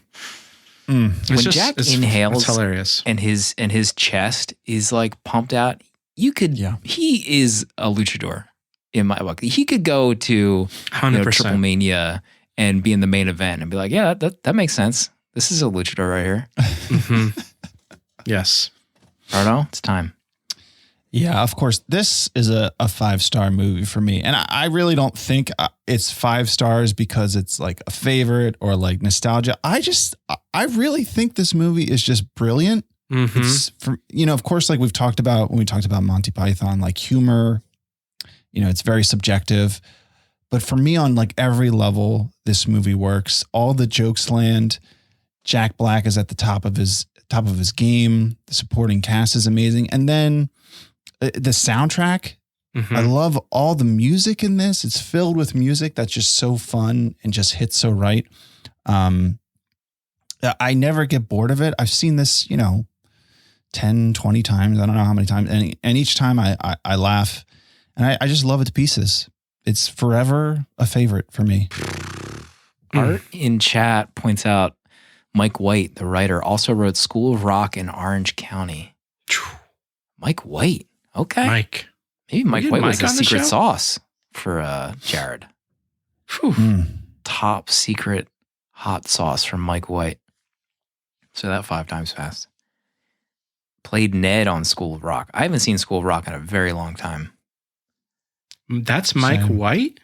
When Jack inhales, it's hilarious. And his chest is like pumped out. He is a luchador in my book. He could go to 100%. Triple Mania and be in the main event and be like, yeah, that makes sense. This is a luchador right here. Mm-hmm. Yes. Arno, it's time. Yeah, of course. This is a 5-star movie for me. And I really don't think it's 5 stars because it's like a favorite or like nostalgia. I really think this movie is just brilliant. Mm-hmm. It's of course, like we've talked about when we talked about Monty Python, like humor, it's very subjective. But for me, on like every level, this movie works. All the jokes land. Jack Black is at the top of his game. The supporting cast is amazing. And then the soundtrack, I love all the music in this. It's filled with music that's just so fun and just hits so right. I never get bored of it. I've seen this, 10, 20 times. I don't know how many times. And each time I laugh and I just love it to pieces. it's forever a favorite for me. Art in chat points out Mike White, the writer, also wrote School of Rock in Orange County. Mike White. Okay. Mike. Maybe Mike get White was Mike the on the secret show? sauce for Jared. Top secret hot sauce from Mike White. So that 5 times fast. Played Ned on School of Rock. I haven't seen School of Rock in a very long time. That's Mike Same. White?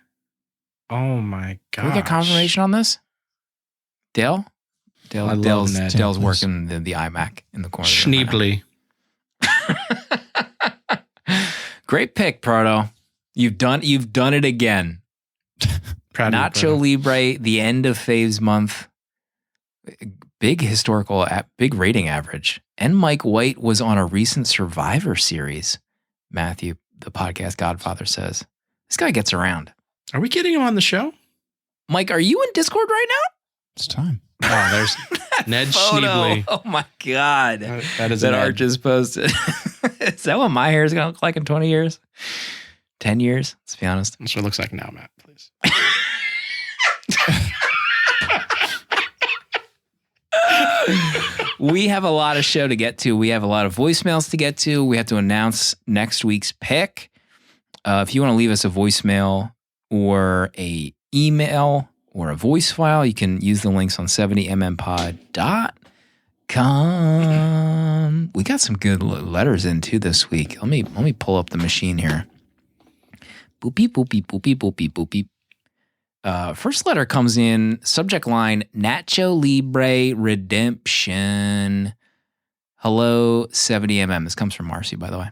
Oh my god. Can we get confirmation on this? Dale? I love Dale's Ned. Dale's Yes. working the iMac in the corner. there right now. Schneebly. Great pick, Proto. You've done it again. Proud of you, Nacho brother. Libre, the end of Faves month. Big historical, big rating average. And Mike White was on a recent Survivor series. Matthew, the podcast Godfather, says. This guy gets around. Are we getting him on the show? Mike, are you in Discord right now? It's time. Oh, there's Ned Photo. Schneebly. Oh my God. That is That Ned. Art just posted. Is that what my hair is going to look like in 20 years? 10 years? Let's be honest. That's what it looks like now, Matt, please. We have a lot of show to get to. We have a lot of voicemails to get to. We have to announce next week's pick. If you want to leave us a voicemail or a email or a voice file, you can use the links on 70mmpod.com. We got some good letters in too this week. Let me pull up the machine here. Boop beep boop beep boop beep boop beep boop beep. First letter comes in, subject line, Nacho Libre Redemption. Hello, 70mm. This comes from Marcy, by the way.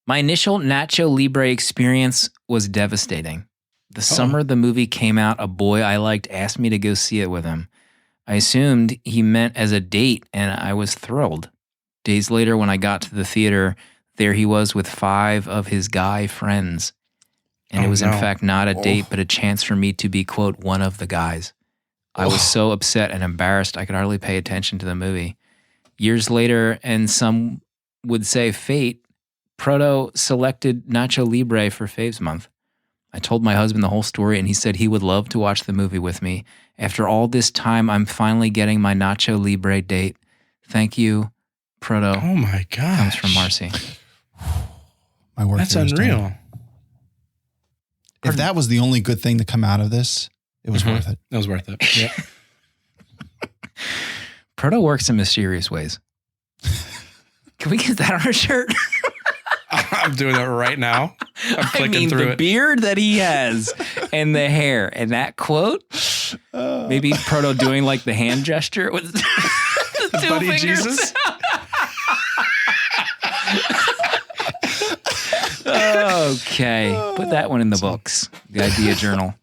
My initial Nacho Libre experience was devastating. The summer the movie came out, a boy I liked asked me to go see it with him. I assumed he meant as a date, and I was thrilled. Days later, when I got to the theater, there he was with 5 of his guy friends. And it was, in fact, not a date, but a chance for me to be, quote, one of the guys. I was so upset and embarrassed, I could hardly pay attention to the movie. Years later, and some would say fate, Proto selected Nacho Libre for Faves Month. I told my husband the whole story, and he said he would love to watch the movie with me. After all this time, I'm finally getting my Nacho Libre date. Thank you, Proto. Oh my god. Comes from Marcy. My work. That's here is done. unreal. If that was the only good thing to come out of this, it was worth it. That was worth it. Yeah. Proto works in mysterious ways. Can we get that on our shirt? I'm doing it right now. I'm clicking through the it. beard that he has and the hair and that quote. Maybe Proto doing like the hand gesture with the two Buddy fingers. Jesus. Okay. Put that one in the books. The idea journal.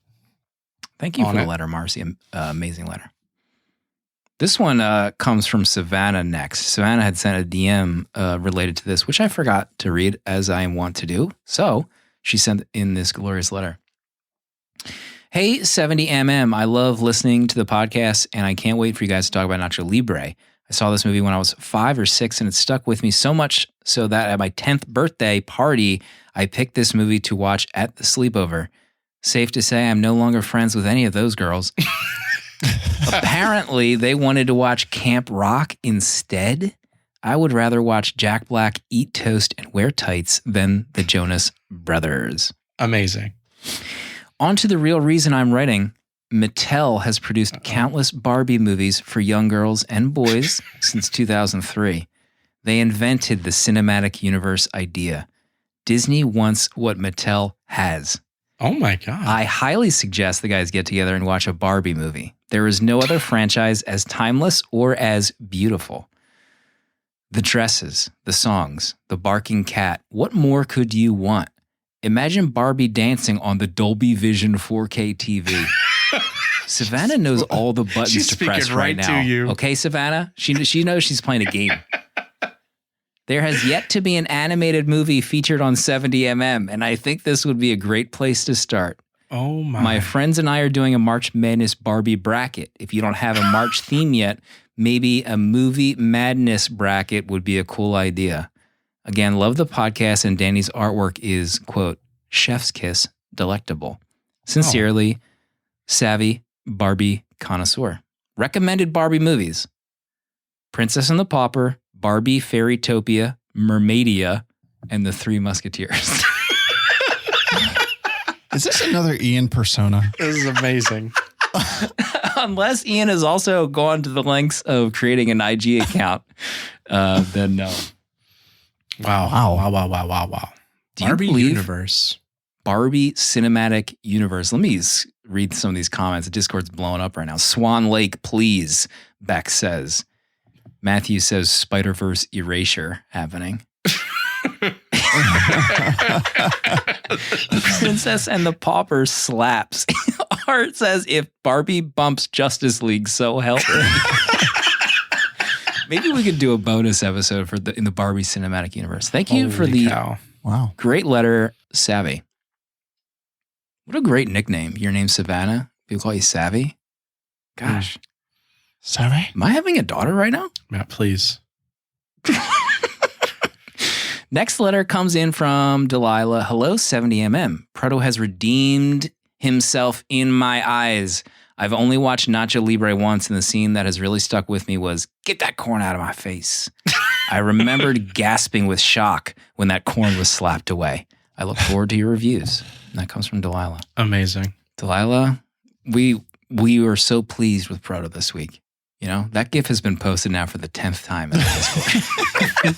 Thank you On for the it. letter, Marcy. Amazing letter. This one comes from Savannah next. Savannah had sent a DM related to this, which I forgot to read as I want to do. So she sent in this glorious letter. Hey, 70mm. I love listening to the podcast, and I can't wait for you guys to talk about Nacho Libre. I saw this movie when I was 5 or 6, and it stuck with me so much so that at my 10th birthday party, I picked this movie to watch at the sleepover. Safe to say I'm no longer friends with any of those girls. Apparently, they wanted to watch Camp Rock instead. I would rather watch Jack Black eat toast and wear tights than the Jonas Brothers. Amazing. On to the real reason I'm writing. Mattel has produced countless Barbie movies for young girls and boys since 2003. They invented the cinematic universe idea. Disney wants what Mattel has. Oh my god. I highly suggest the guys get together and watch a Barbie movie. There is no other franchise as timeless or as beautiful. The dresses, the songs, the barking cat. What more could you want? Imagine Barbie dancing on the Dolby Vision 4K TV. Savannah knows all the buttons She's to press speaking right right to now. you. Okay, Savannah? She knows she's playing a game. There has yet to be an animated movie featured on 70mm, and I think this would be a great place to start. Oh my. My friends and I are doing a March Madness Barbie bracket. If you don't have a March theme yet, maybe a movie madness bracket would be a cool idea. Again, love the podcast, and Danny's artwork is, quote, chef's kiss delectable. Sincerely, Savvy Barbie Connoisseur. Recommended Barbie movies: Princess and the Pauper, Barbie Fairytopia, Mermaidia, and The Three Musketeers. Is this another Ian persona? This is amazing. Unless Ian has also gone to the lengths of creating an IG account, then no. Wow. Do you Barbie believe universe. Barbie Cinematic Universe? Let me read some of these comments. The Discord's blowing up right now. Swan Lake, please, Beck says. Matthew says Spider-Verse erasure happening. Princess and the Pauper slaps. Art says if Barbie bumps Justice League, so help her. Maybe we could do a bonus episode in the Barbie Cinematic Universe. Thank you for the Wow. great letter, Savvy. What a great nickname. Your name's Savannah. People call you Savvy. Gosh. Sorry? Am I having a daughter right now? Matt, please. Next letter comes in from Delilah. Hello, 70mm. Proto has redeemed himself in my eyes. I've only watched Nacho Libre once, and the scene that has really stuck with me was, get that corn out of my face. I remembered gasping with shock when that corn was slapped away. I look forward to your reviews. And that comes from Delilah. Amazing. Delilah, we were so pleased with Proto this week. You know, that GIF has been posted now for the 10th time in the Discord.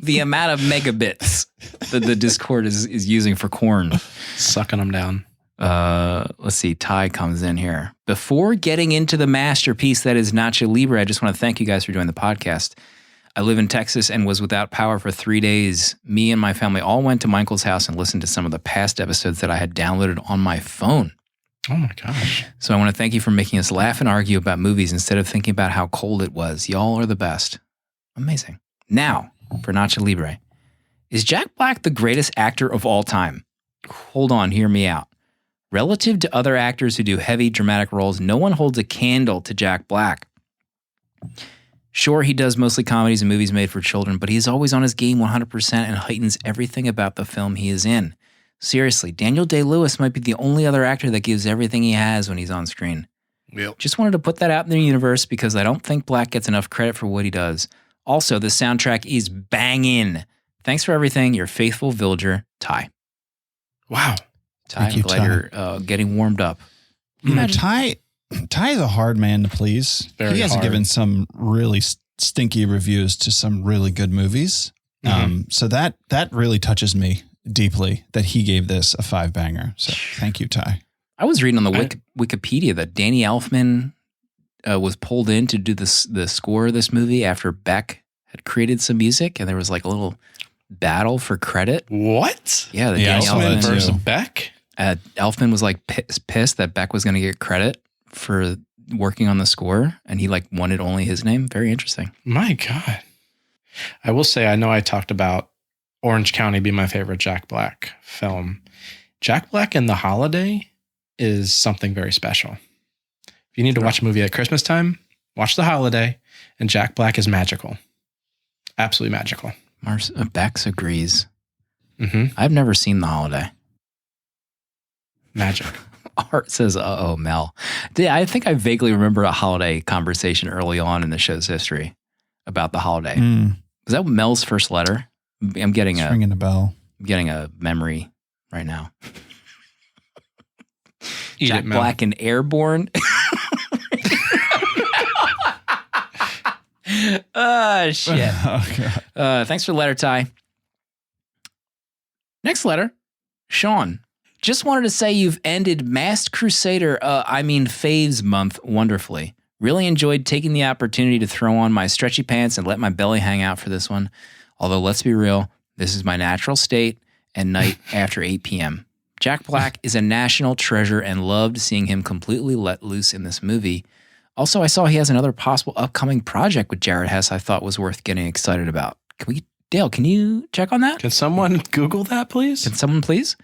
The amount of megabits that the Discord is using for corn. Sucking them down. Let's see. Ty comes in here. Before getting into the masterpiece that is Nacho Libre, I just want to thank you guys for doing the podcast. I live in Texas and was without power for 3 days. Me and my family all went to Michael's house and listened to some of the past episodes that I had downloaded on my phone. Oh my gosh. So I want to thank you for making us laugh and argue about movies instead of thinking about how cold it was. Y'all are the best. Amazing. Now, for Nacho Libre. Is Jack Black the greatest actor of all time? Hold on, hear me out. Relative to other actors who do heavy, dramatic roles, no one holds a candle to Jack Black. Sure, he does mostly comedies and movies made for children, but he's always on his game 100% and heightens everything about the film he is in. Seriously, Daniel Day-Lewis might be the only other actor that gives everything he has when he's on screen. Yep. Just wanted to put that out in the universe because I don't think Black gets enough credit for what he does. Also, the soundtrack is banging. Thanks for everything. Your faithful villager, Ty. Wow. Ty, Thank you, I'm glad you're getting warmed up. You know, Ty is a hard man to please. Very he has hard. given some really stinky reviews to some really good movies. So that really touches me deeply that he gave this a 5-banger. So thank you, Ty. I was reading on the Wikipedia that Danny Elfman was pulled in to do the score of this movie after Beck had created some music, and there was like a little battle for credit. What? Yeah, Yeah, I Danny saw that Elfman too. versus Beck? Elfman was like pissed that Beck was going to get credit for working on the score, and he like wanted only his name. Very interesting. My God. I will say, I know I talked about Orange County being my favorite Jack Black film. Jack Black in The Holiday is something very special. If you need to watch a movie at Christmas time, watch The Holiday, and Jack Black is magical. Absolutely magical. Bex agrees. Mm-hmm. I've never seen The Holiday. Magic. Art says, uh-oh, Mel. Yeah, I think I vaguely remember a holiday conversation early on in the show's history about The Holiday. Was that Mel's first letter? I'm getting It's ringing a bell. a memory right now. Eat Jack it, Mel. Black and Airborne. Oh, shit. Oh, God. Thanks for the letter, Ty. Next letter, Sean. Just wanted to say you've ended Masked Crusader, Faves month wonderfully. Really enjoyed taking the opportunity to throw on my stretchy pants and let my belly hang out for this one. Although, let's be real, this is my natural state and night after 8 p.m. Jack Black is a national treasure and loved seeing him completely let loose in this movie. Also, I saw he has another possible upcoming project with Jared Hess I thought was worth getting excited about. Dale, can you check on that? Can someone Google that, please? Can someone please?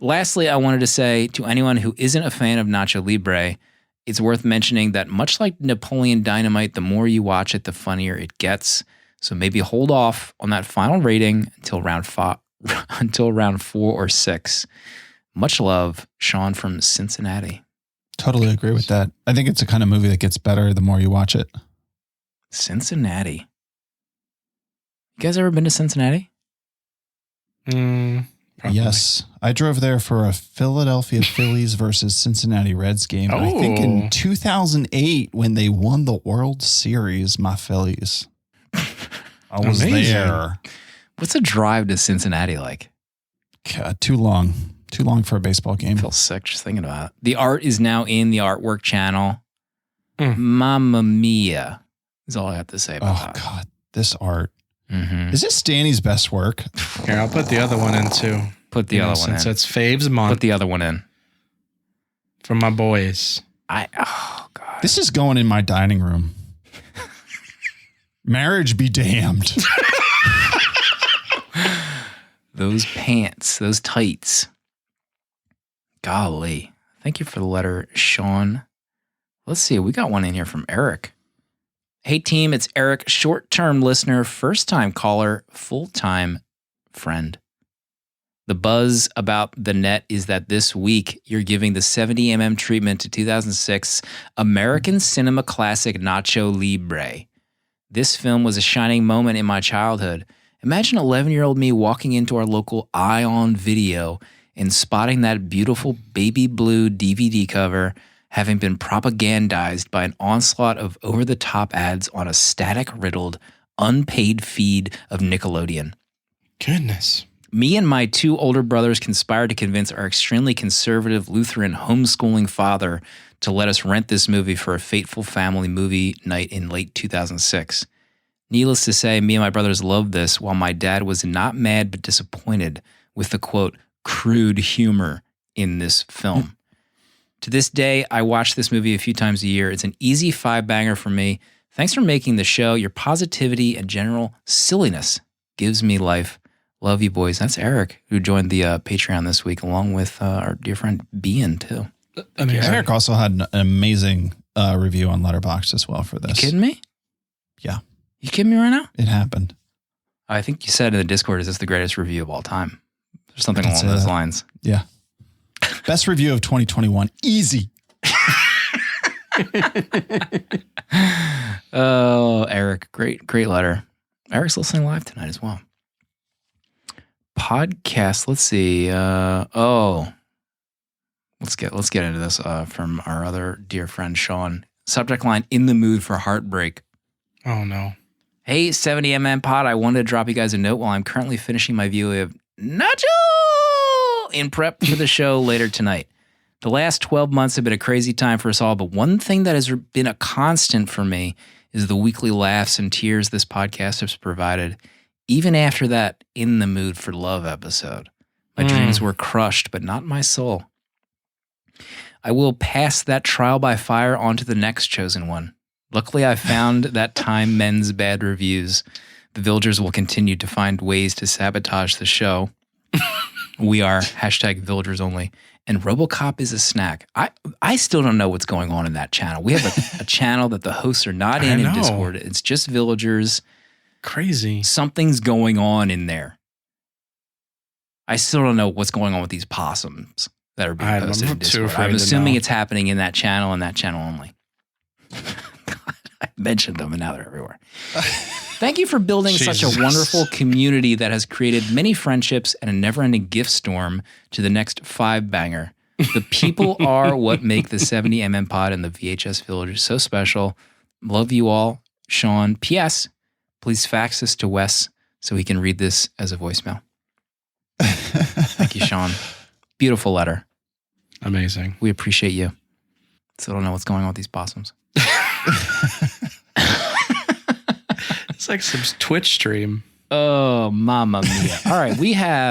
Lastly, I wanted to say to anyone who isn't a fan of Nacho Libre, it's worth mentioning that much like Napoleon Dynamite, the more you watch it, the funnier it gets. So maybe hold off on that final rating until round 4 or 6. Much love, Sean from Cincinnati. Totally agree with that. I think it's a kind of movie that gets better the more you watch it. Cincinnati. You guys ever been to Cincinnati? Probably. Yes. I drove there for a Philadelphia Phillies versus Cincinnati Reds game. I think in 2008 when they won the World Series, my Phillies. I was there. What's a drive to Cincinnati like? God, too long. Too long for a baseball game. I feel sick just thinking about it. The art is now in the artwork channel. Mamma mia is all I have to say about that. Oh, God. This art. Mm-hmm. Is this Danny's best work? Here, I'll put the other one in too. Put the other one in. Since it's Faves month. Put the other one in. For my boys. Oh, God. This is going in my dining room. Marriage be damned. Those pants, those tights. Golly. Thank you for the letter, Sean. Let's see. We got one in here from Eric. Hey, team. It's Eric, short-term listener, first-time caller, full-time friend. The buzz about the net is that this week you're giving the 70mm treatment to 2006 American cinema classic Nacho Libre. This film was a shining moment in my childhood. Imagine 11-year-old me walking into our local Ion Video and spotting that beautiful baby blue DVD cover having been propagandized by an onslaught of over-the-top ads on a static-riddled, unpaid feed of Nickelodeon. Goodness. Me and my two older brothers conspired to convince our extremely conservative Lutheran homeschooling father to let us rent this movie for a fateful family movie night in late 2006. Needless to say, me and my brothers loved this, while my dad was not mad but disappointed with the, quote, crude humor in this film. To this day, I watch this movie a few times a year. It's an easy 5-banger for me. Thanks for making the show. Your positivity and general silliness gives me life. Love you, boys. That's Eric, who joined the Patreon this week, along with our dear friend Bean, too. Eric also had an amazing review on Letterboxd as well for this. You kidding me? Yeah. You kidding me right now? It happened. I think you said in the Discord, is this the greatest review of all time? Or something along those lines. Yeah. Best review of 2021. Easy. Oh, Eric. Great letter. Eric's listening live tonight as well. Podcast. Let's see. Let's get into this from our other dear friend Sean. Subject line: in the mood for heartbreak. Oh no. Hey, 70mm pod. I wanted to drop you guys a note while I'm currently finishing my view of Nacho in prep for the show later tonight. The last 12 months have been a crazy time for us all, but one thing that has been a constant for me is the weekly laughs and tears this podcast has provided. Even after that In the Mood for Love episode, my dreams were crushed, but not my soul. I will pass that trial by fire on to the next chosen one. Luckily, I found that time mends bad reviews. The villagers will continue to find ways to sabotage the show. We are #villagers only. And RoboCop is a snack. I still don't know what's going on in that channel. We have a channel that the hosts are not in Discord. It's just villagers. Crazy. Something's going on in there. I still don't know what's going on with these possums that are being posted in Discord. I'm assuming it's happening in that channel and that channel only. God, I mentioned them and now they're everywhere. Thank you for building such a wonderful community that has created many friendships and a never-ending gift storm to the next 5-banger. The people are what make the 70mm pod and the VHS Villagers so special. Love you all, Sean. P.S. Please fax this to Wes so he can read this as a voicemail. Thank you, Sean. Beautiful letter. Amazing. We appreciate you. Still don't know what's going on with these possums. It's like some Twitch stream. Oh, mamma mia. All right,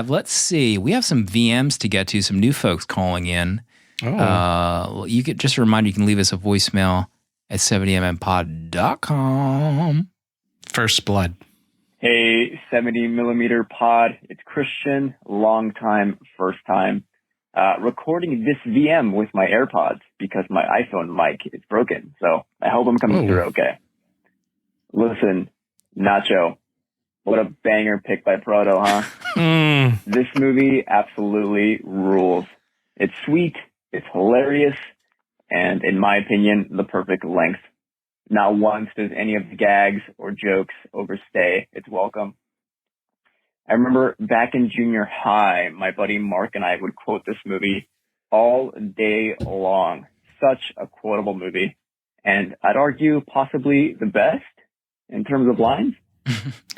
let's see. We have some VMs to get to, some new folks calling in. Oh. You could just a reminder, you can leave us a voicemail at 70mmpod.com. First blood. Hey, 70mm pod. It's Christian, long time, first time. Recording this VM with my AirPods because my iPhone mic is broken. So I hope I'm coming through okay. Listen, Nacho, what a banger pick by Proto, huh? This movie absolutely rules. It's sweet, it's hilarious, and in my opinion, the perfect length. Not once does any of the gags or jokes overstay its welcome. I remember back in junior high, my buddy Mark and I would quote this movie all day long. Such a quotable movie. And I'd argue possibly the best in terms of lines.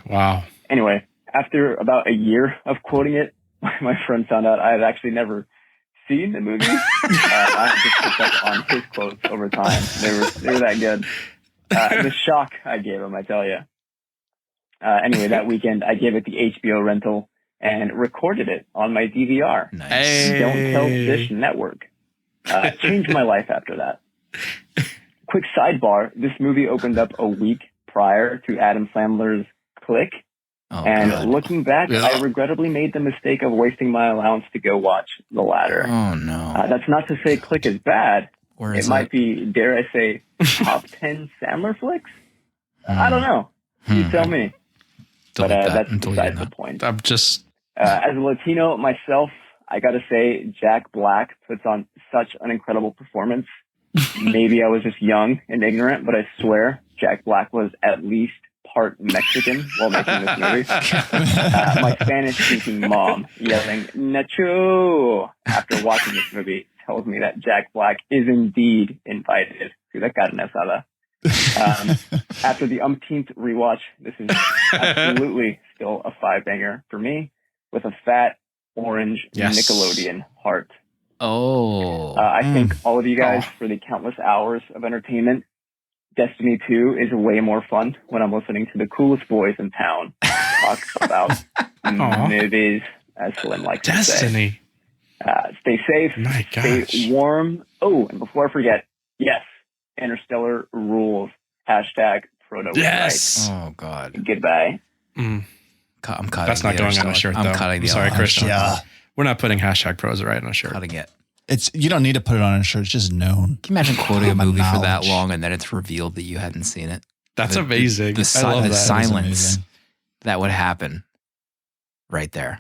Wow. Anyway, after about a year of quoting it, my friend found out I had actually never seen the movie. I had just picked up on his quotes over time. They were that good. The shock I gave him, I tell you. Anyway, that weekend I gave it the HBO rental and recorded it on my DVR. Nice. Hey. Don't Tell Dish Network. Changed my life after that. Quick sidebar, this movie opened up a week prior to Adam Sandler's Click. Oh, And God. looking back, I regrettably made the mistake of wasting my allowance to go watch the latter. Oh, no. That's not to say Click is bad. Where It is might be, dare I say, top 10 Sandler flicks? I don't know. You tell me. But Delete that. that's I'm deleting besides that. the point. I'm just, As a Latino myself, I gotta say, Jack Black puts on such an incredible performance. Maybe I was just young and ignorant, but I swear Jack Black was at least part Mexican while making this movie. My Spanish-speaking mom yelling, Nacho, after watching this movie tells me that Jack Black is indeed invited to the carne asada. After the umpteenth rewatch, this is absolutely still a 5-banger for me with a fat orange Yes. Nickelodeon heart. Oh. I thank all of you guys for the countless hours of entertainment. Destiny 2 is way more fun when I'm listening to the coolest boys in town talk about movies, as Slim likes to say. Destiny. Stay safe, My stay gosh. warm. Oh, and before I forget, yes, Interstellar rules. Hashtag Proto was Yes. Oh, God. right. Goodbye. Mm. I'm cutting That's not the going on other a shirt, stuff. though. I'm cutting the I'm sorry, other Christian. stuff. Yeah. We're not putting hashtag pros right on a shirt. Cutting it. You don't need to put it on a shirt. It's just known. Can you imagine quoting a Common movie for that knowledge. long and then it's revealed that you hadn't seen it? That's amazing. The, I love the that. silence amazing. that would happen right there.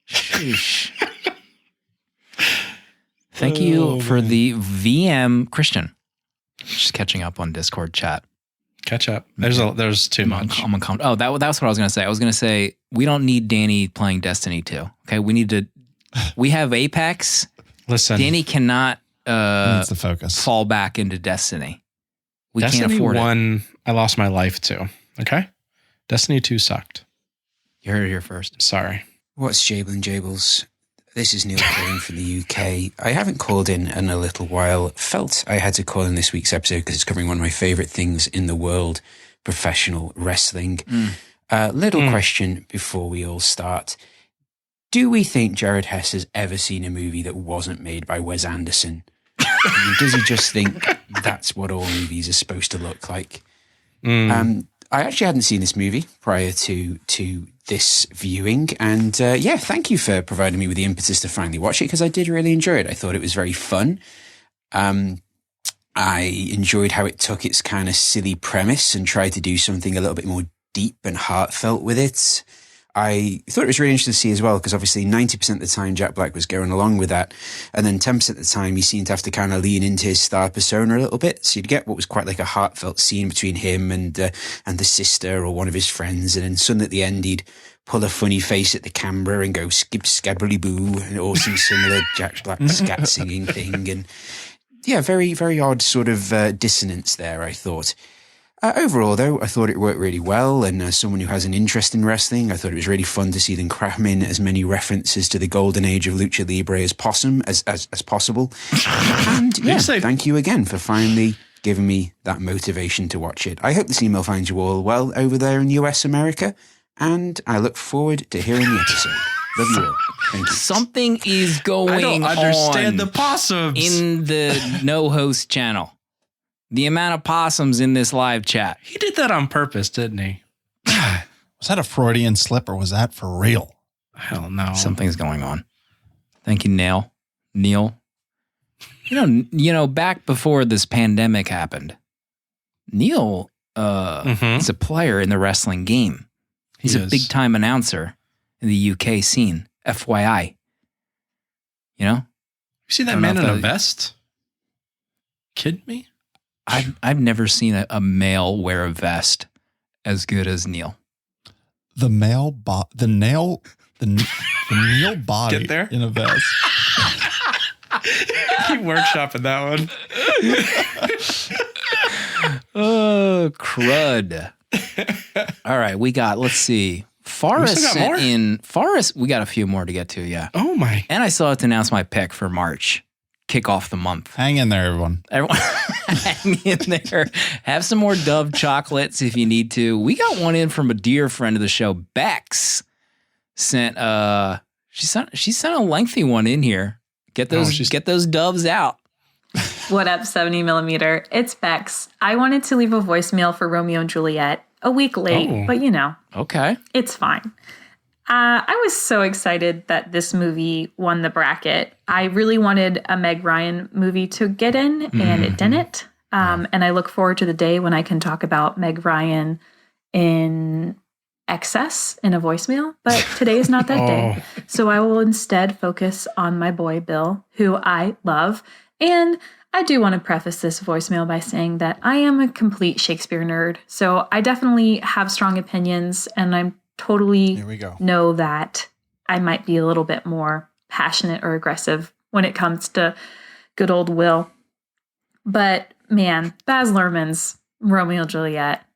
Sheesh. Thank you for the VM, Christian. Just catching up on Discord chat. Catch up. There's too much. I'm uncomfortable. Oh, that's what I was going to say. I was going to say, we don't need Danny playing Destiny 2. Okay. We have Apex. Listen, Danny cannot Needs the focus. fall back into Destiny. We Destiny can't afford it. 1, I lost my life to. Okay? Destiny 2 sucked. You heard it here first. Sorry. What's Jable and Jables? This is Neil calling from the UK. I haven't called in a little while. Felt I had to call in this week's episode because it's covering one of my favorite things in the world, professional wrestling. Little question before we all start. Do we think Jared Hess has ever seen a movie that wasn't made by Wes Anderson? I mean, does he just think that's what all movies are supposed to look like? I actually hadn't seen this movie prior to this viewing, and thank you for providing me with the impetus to finally watch it because I did really enjoy it. I thought it was very fun. I enjoyed how it took its kind of silly premise and tried to do something a little bit more deep and heartfelt with it. I thought it was really interesting to see as well, because obviously 90% of the time Jack Black was going along with that. And then 10% of the time he seemed to have to kind of lean into his star persona a little bit. So you'd get what was quite like a heartfelt scene between him and the sister or one of his friends. And then suddenly at the end, he'd pull a funny face at the camera and go skip scabbly boo, or some similar Jack Black scat singing thing. And yeah, very, very odd sort of dissonance there, I thought. Overall, though, I thought it worked really well, and as someone who has an interest in wrestling, I thought it was really fun to see them cram in as many references to the golden age of Lucha Libre as possible. And yeah, thank you again for finally giving me that motivation to watch it. I hope this email finds you all well over there in US America, and I look forward to hearing the episode. Love you all. Thank you. Something is going on. I don't understand the possums. In the no host channel. The amount of possums in this live chat. He did that on purpose, didn't he? Was that a Freudian slip or was that for real? Hell no. Something's going on. Thank you, Neil. You know, back before this pandemic happened, Neil is a player in the wrestling game. He's a big time announcer in the UK scene. FYI. You know? see that don't man know in if a vest? Kidding me? I've never seen a male wear a vest as good as Neil. The Neil body Get there? in a vest. Keep workshopping that one. Oh, crud. All right, let's see. Forrest got more? We got a few more to get to, yeah. Oh my. And I still have to announce my pick for March. Kick off the month. Hang in there, everyone. Everyone hang in there. Have some more Dove chocolates if you need to. We got one in from a dear friend of the show, Bex. She sent a lengthy one in here. Get those doves out. What up, 70mm? It's Bex. I wanted to leave a voicemail for Romeo and Juliet a week late, but Okay. it's fine. I was so excited that this movie won the bracket. I really wanted a Meg Ryan movie to get in, and it didn't. And I look forward to the day when I can talk about Meg Ryan in excess in a voicemail, but today is not that day. So I will instead focus on my boy, Bill, who I love. And I do want to preface this voicemail by saying that I am a complete Shakespeare nerd. So I definitely have strong opinions, and I'm totally know that I might be a little bit more passionate or aggressive when it comes to good old Will. But man, Baz Luhrmann's Romeo and Juliet,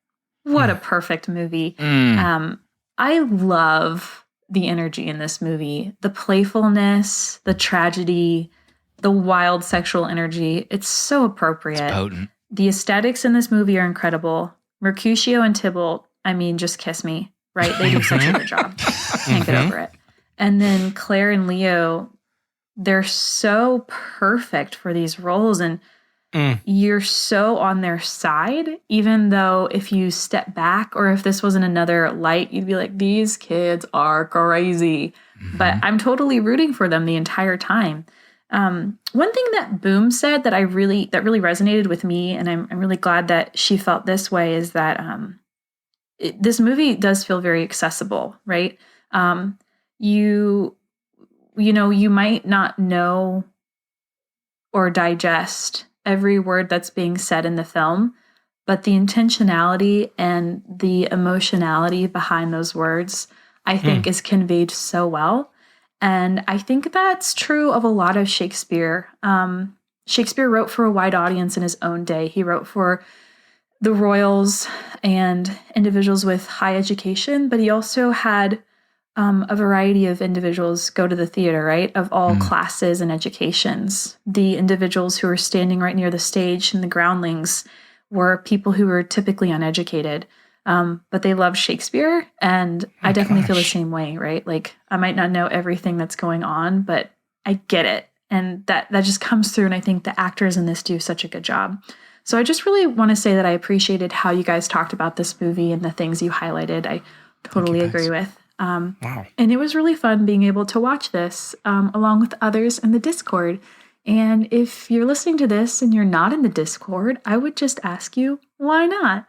what a perfect movie. I love the energy in this movie, the playfulness, the tragedy, the wild sexual energy. It's so appropriate. It's potent. The aesthetics in this movie are incredible. Mercutio and Tybalt, I mean, just kiss me, right? They do such a good job. Can't get over it. And then Claire and Leo, they're so perfect for these roles. And you're so on their side, even though if you step back or if this wasn't another light, you'd be like, these kids are crazy. But I'm totally rooting for them the entire time. One thing that Boom said that really resonated with me, and I'm really glad that she felt this way, is that this movie does feel very accessible, right? You might not know or digest every word that's being said in the film, but the intentionality and the emotionality behind those words, I think, is conveyed so well. And I think that's true of a lot of Shakespeare. Shakespeare wrote for a wide audience in his own day. He wrote for the royals and individuals with high education, but he also had a variety of individuals go to the theater, right? Of all classes and educations. The individuals who were standing right near the stage and the groundlings were people who were typically uneducated. But they loved Shakespeare, and I definitely feel the same way, right? Like, I might not know everything that's going on, but I get it. And that just comes through, and I think the actors in this do such a good job. So I just really want to say that I appreciated how you guys talked about this movie and the things you highlighted. I totally agree with. Wow. And it was really fun being able to watch this along with others in the Discord. And if you're listening to this and you're not in the Discord, I would just ask you, why not?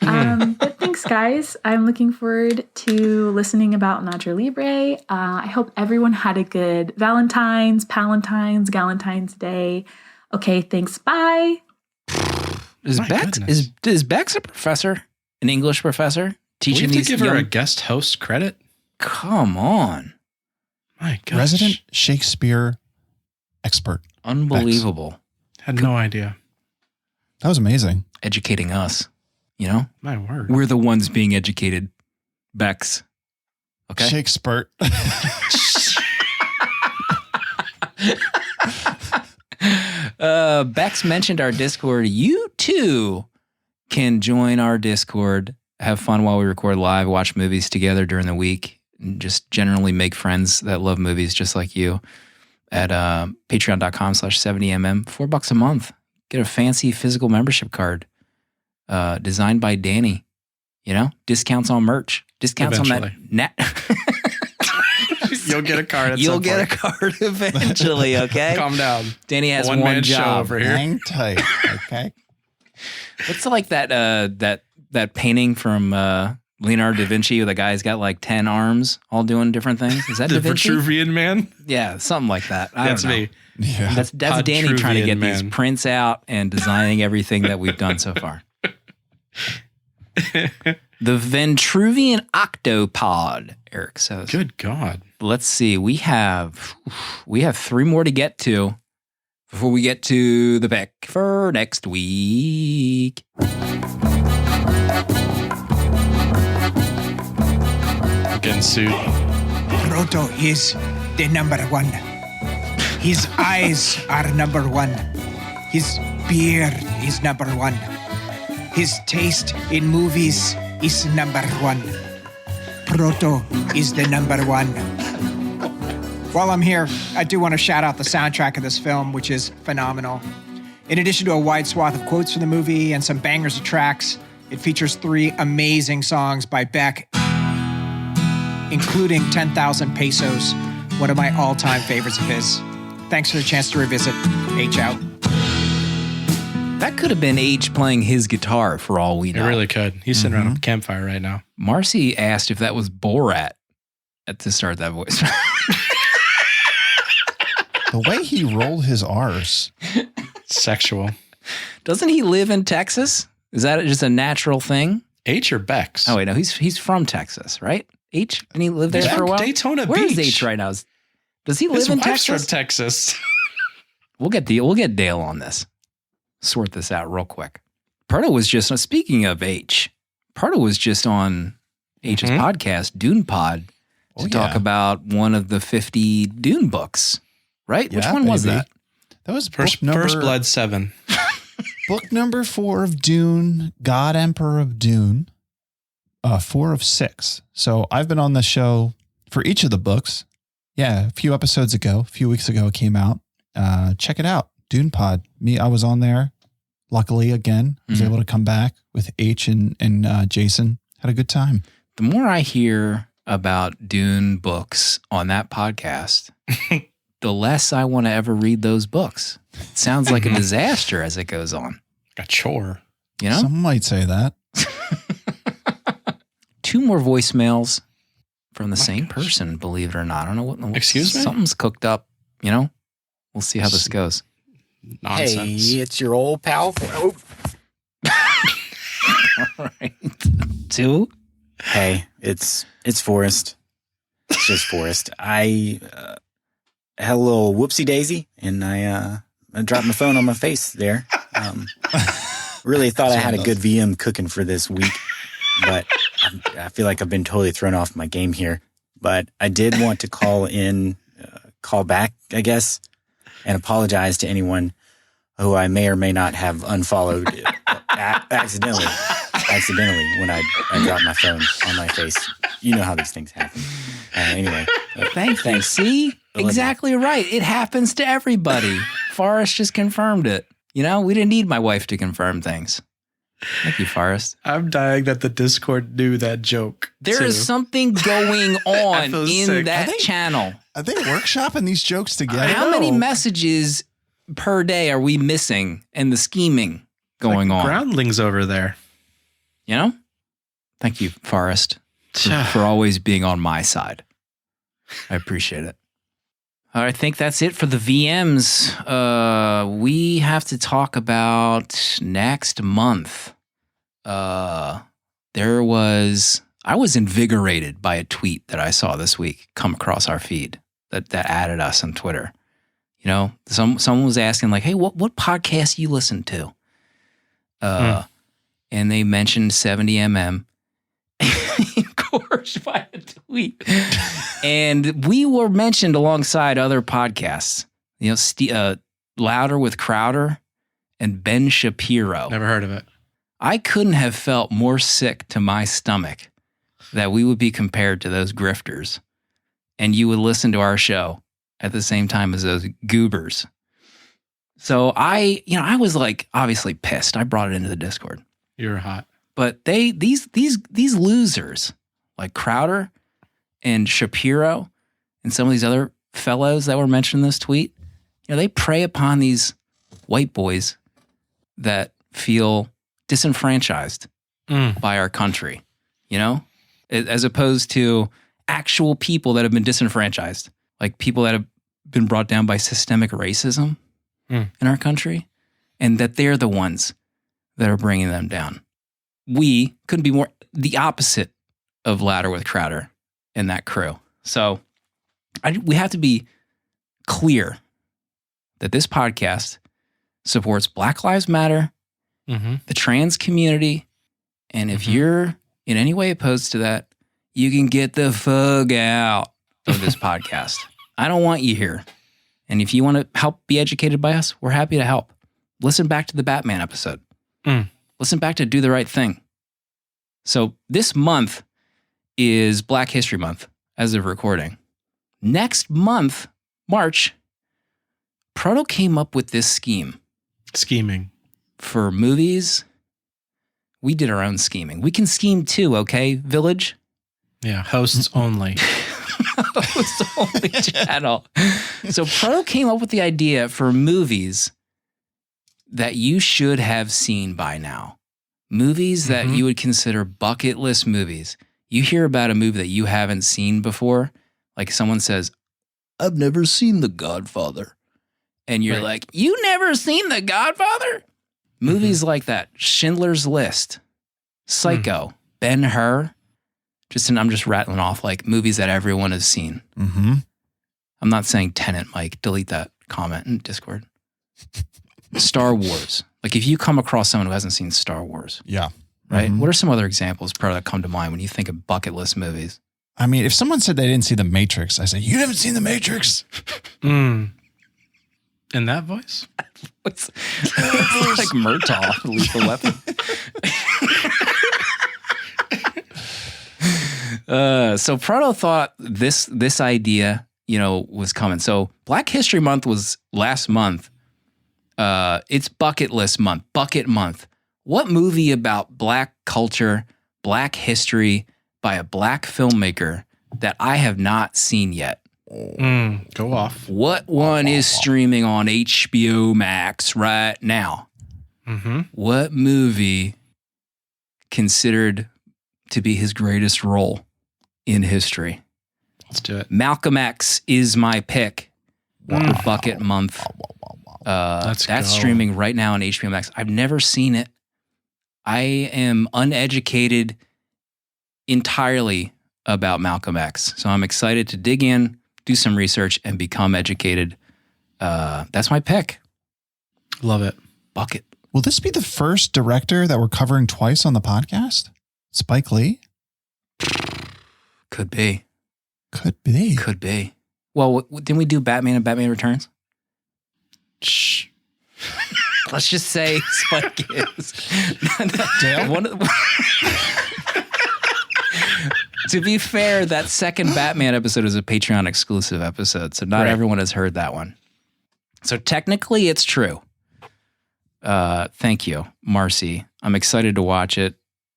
But thanks, guys. I'm looking forward to listening about Nacho Libre. I hope everyone had a good Valentine's, Palentine's, Galentine's Day. Okay, thanks. Bye. Is Bex a professor? An English professor? Teaching we have these to give her a guest host credit? Come on. My gosh. Resident Shakespeare expert. Unbelievable. Bex. Had no idea. That was amazing. Educating us, you know? My word. We're the ones being educated. Bex. Okay? Shakespeare. Bex mentioned our Discord. You too can join our Discord, have fun while we record live, watch movies together during the week, and just generally make friends that love movies just like you at patreon.com/70mm, $4 a month. Get a fancy physical membership card designed by Danny. You know, discounts on merch, discounts Eventually. on that. You'll get a card. You'll get a card eventually. Okay, Calm down. Danny has One man job show over here. Hang tight. Okay. What's like that painting from Leonardo da Vinci where the guy's got like 10 arms all doing different things? Is that The Da Vinci? Vitruvian Man? Yeah, something like that. I That's don't know. me. Yeah. That's Danny trying to get Podtruvian these man. prints out and designing everything that we've done so far. The Ventruvian octopod, Eric says. Good God. Let's see. We have 3 more to get to before we get to the pick for next week. Getting sued. Proto is the number one. His eyes are number one. His beard is number one. His taste in movies is number one. Proto is the number one. While I'm here, I do want to shout out the soundtrack of this film, which is phenomenal. In addition to a wide swath of quotes from the movie and some bangers of tracks, it features 3 amazing songs by Beck, including 10,000 Pesos, one of my all-time favorites of his. Thanks for the chance to revisit. H out. That could have been H playing his guitar for all we It know. really could. He's sitting around a campfire right now. Marcy asked if that was Borat to start that voice. The way he rolled his R's. Sexual. Doesn't he live in Texas? Is that just a natural thing? H or Bex? Oh, wait, no, he's from Texas, right? H? Didn't he live there He's for a from while? Daytona Where is Beach. H right now? Does he live His in wife's Texas? from Texas. We'll get Dale on this. Sort this out real quick. Pardo was just, speaking of H, Pardo was just on H's podcast, Dune Pod, to talk about one of the 50 Dune books, right? Which Yeah, one was baby. that? That was First Blood 7. book number 4 of Dune, God Emperor of Dune, 4 of 6. So I've been on the show for each of the books. Yeah, a few episodes ago, a few weeks ago it came out. Check it out, Dune Pod. I was on there. Luckily, again, was able to come back with H and Jason. Had a good time. The more I hear about Dune books on that podcast, the less I want to ever read those books. It sounds like a disaster as it goes on. A chore. You know? Some might say that. 2 more voicemails from the same person, believe it or not. I don't know what. Excuse me? Something's cooked up, you know? We'll see how this goes. Nonsense. Hey, it's your old pal. Oh. All right. 2? Hey, it's Forrest. It's just Forrest. I had a little whoopsie daisy, and I dropped my phone on my face there. Really thought I had a good VM cooking for this week, but I feel like I've been totally thrown off my game here. But I did want to call back, I guess, and apologize to anyone who I may or may not have unfollowed accidentally when I dropped my phone on my face. You know how these things happen. Anyway. Thanks. See? Exactly right. It happens to everybody. Forrest just confirmed it. You know, we didn't need my wife to confirm things. Thank you, Forrest. I'm dying that the Discord knew that joke. There is something going on feel in sick. that channel. Are they workshopping these jokes together? How many messages per day are we missing and the scheming going on? Groundlings over there. You know? Thank you, Forrest, for always being on my side. I appreciate it. All right, I think that's it for the VMs. We have to talk about next month. I was invigorated by a tweet that I saw this week come across our feed that added us on Twitter. You know, someone was asking like, "Hey, what podcast you listen to?" And they mentioned 70mm. Of course, by a tweet. And we were mentioned alongside other podcasts. You know, Louder with Crowder and Ben Shapiro. Never heard of it. I couldn't have felt more sick to my stomach that we would be compared to those grifters and you would listen to our show at the same time as those goobers. So I was like obviously pissed. I brought it into the Discord. You're hot. But these losers like Crowder and Shapiro and some of these other fellows that were mentioned in this tweet, you know, they prey upon these white boys that feel disenfranchised by our country, you know, as opposed to actual people that have been disenfranchised, like people that have been brought down by systemic racism in our country, and that they're the ones that are bringing them down. We couldn't be more the opposite of Louder with Crowder and that crew. So we have to be clear that this podcast supports Black Lives Matter, the trans community, and if you're in any way opposed to that, you can get the fuck out of this podcast. I don't want you here. And if you want to help be educated by us, we're happy to help. Listen back to the Batman episode. Listen back to Do the Right Thing. So this month is Black History Month as of recording. Next month, March, Proto came up with this scheming for movies. We did our own scheming. We can scheme too, okay, Village? Yeah, hosts only. Hosts only channel. So Proto came up with the idea for movies that you should have seen by now. Movies that you would consider bucket list movies. You hear about a movie that you haven't seen before, like someone says, I've never seen The Godfather. And you're like, you never seen The Godfather? Movies like that. Schindler's List, Psycho, Ben-Hur. I'm just rattling off like movies that everyone has seen. I'm not saying Tenet, Mike. Delete that comment in Discord. Star Wars. Like if you come across someone who hasn't seen Star Wars. Yeah. Right? What are some other examples, Pro, that come to mind when you think of bucket list movies? I mean, if someone said they didn't see The Matrix, I say, you haven't seen The Matrix? In that voice? It's like Murtaugh, Lethal Weapon. So Proto thought this idea, was coming. So Black History Month was last month. It's bucket list month, bucket month. What movie about Black culture, Black history by a Black filmmaker that I have not seen yet? Go off. What one is streaming on HBO Max right now? What movie considered to be his greatest role in history? Let's do it. Malcolm X is my pick for bucket month. That's streaming right now on HBO Max. I've never seen it. I am uneducated entirely about Malcolm X. So I'm excited to dig in, do some research, and become educated. That's my pick. Love it. Bucket. Will this be the first director that we're covering twice on the podcast? Spike Lee? Could be. Could be. Could be. Well, didn't we do Batman and Batman Returns? Shh. Let's just say Spike is. Dale? To be fair, that second Batman episode is a Patreon exclusive episode, so not everyone has heard that one. So technically, it's true. Thank you, Marcy. I'm excited to watch it.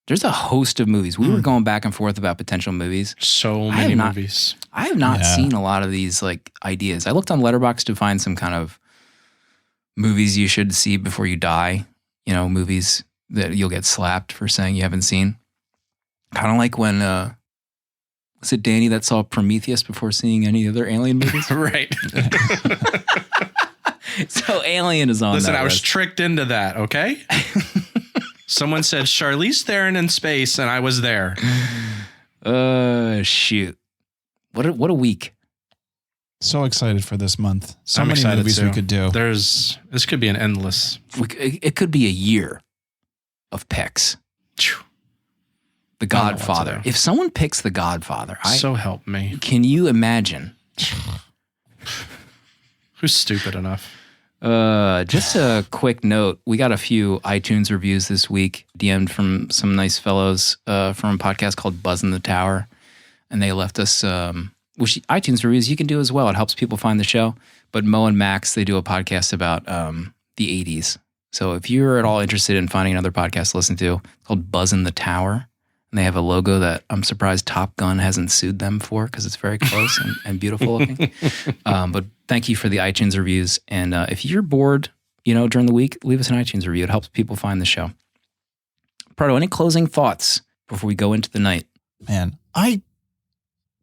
There's a host of movies. We were going back and forth about potential movies. So many movies. I have not seen a lot of these ideas. I looked on Letterboxd to find some kind of movies you should see before you die. Movies that you'll get slapped for saying you haven't seen. Kind of like when, was it Danny that saw Prometheus before seeing any other Alien movies? Right. So Alien is on Listen, that I was list. tricked into that, okay? Someone said Charlize Theron in space, and I was there. Shoot. What a week. So excited for this month. So I'm many excited movies too. we could do. This could be an endless. It could be a year of picks. The Godfather. If someone picks The Godfather, so help me. Can you imagine? Who's stupid enough? Just a quick note. We got a few iTunes reviews this week, DM'd from some nice fellows from a podcast called Buzz in the Tower. And they left us, which iTunes reviews you can do as well. It helps people find the show. But Mo and Max, they do a podcast about the 80s. So if you're at all interested in finding another podcast to listen to, it's called Buzz in the Tower. And they have a logo that I'm surprised Top Gun hasn't sued them for because it's very close and beautiful looking. But thank you for the iTunes reviews. And if you're bored, during the week, leave us an iTunes review. It helps people find the show. Proto, any closing thoughts before we go into the night? Man,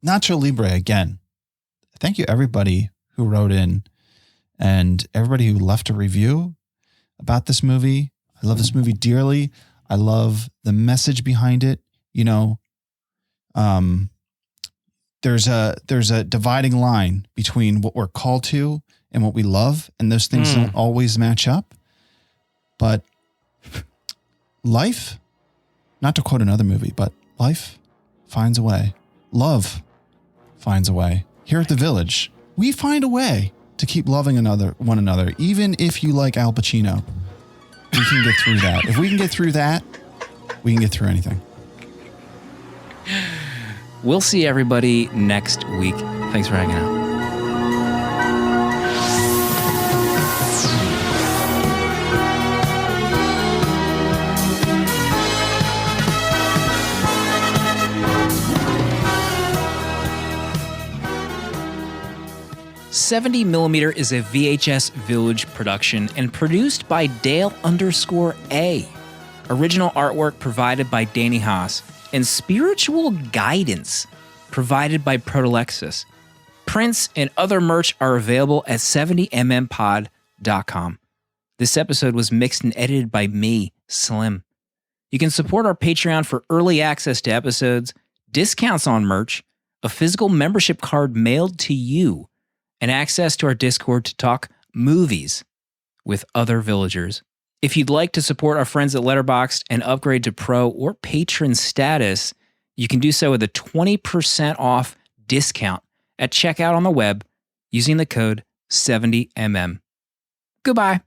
Nacho Libre again. Thank you everybody who wrote in and everybody who left a review about this movie. I love this movie dearly. I love the message behind it. You know, there's a dividing line between what we're called to and what we love, and those things don't always match up. But life, not to quote another movie, but life finds a way. Love finds a way. Here at the Village, we find a way to keep loving one another, even if you like Al Pacino. We can get through that. If we can get through that, we can get through anything. We'll see everybody next week. Thanks for hanging out. "70mm" is a VHS Village production and produced by Dale_A. Original artwork provided by Danny Haas, and spiritual guidance provided by Protolexis. Prints and other merch are available at 70mmpod.com. This episode was mixed and edited by me, Slim. You can support our Patreon for early access to episodes, discounts on merch, a physical membership card mailed to you, and access to our Discord to talk movies with other villagers. If you'd like to support our friends at Letterboxd and upgrade to pro or patron status, you can do so with a 20% off discount at checkout on the web using the code 70mm. Goodbye.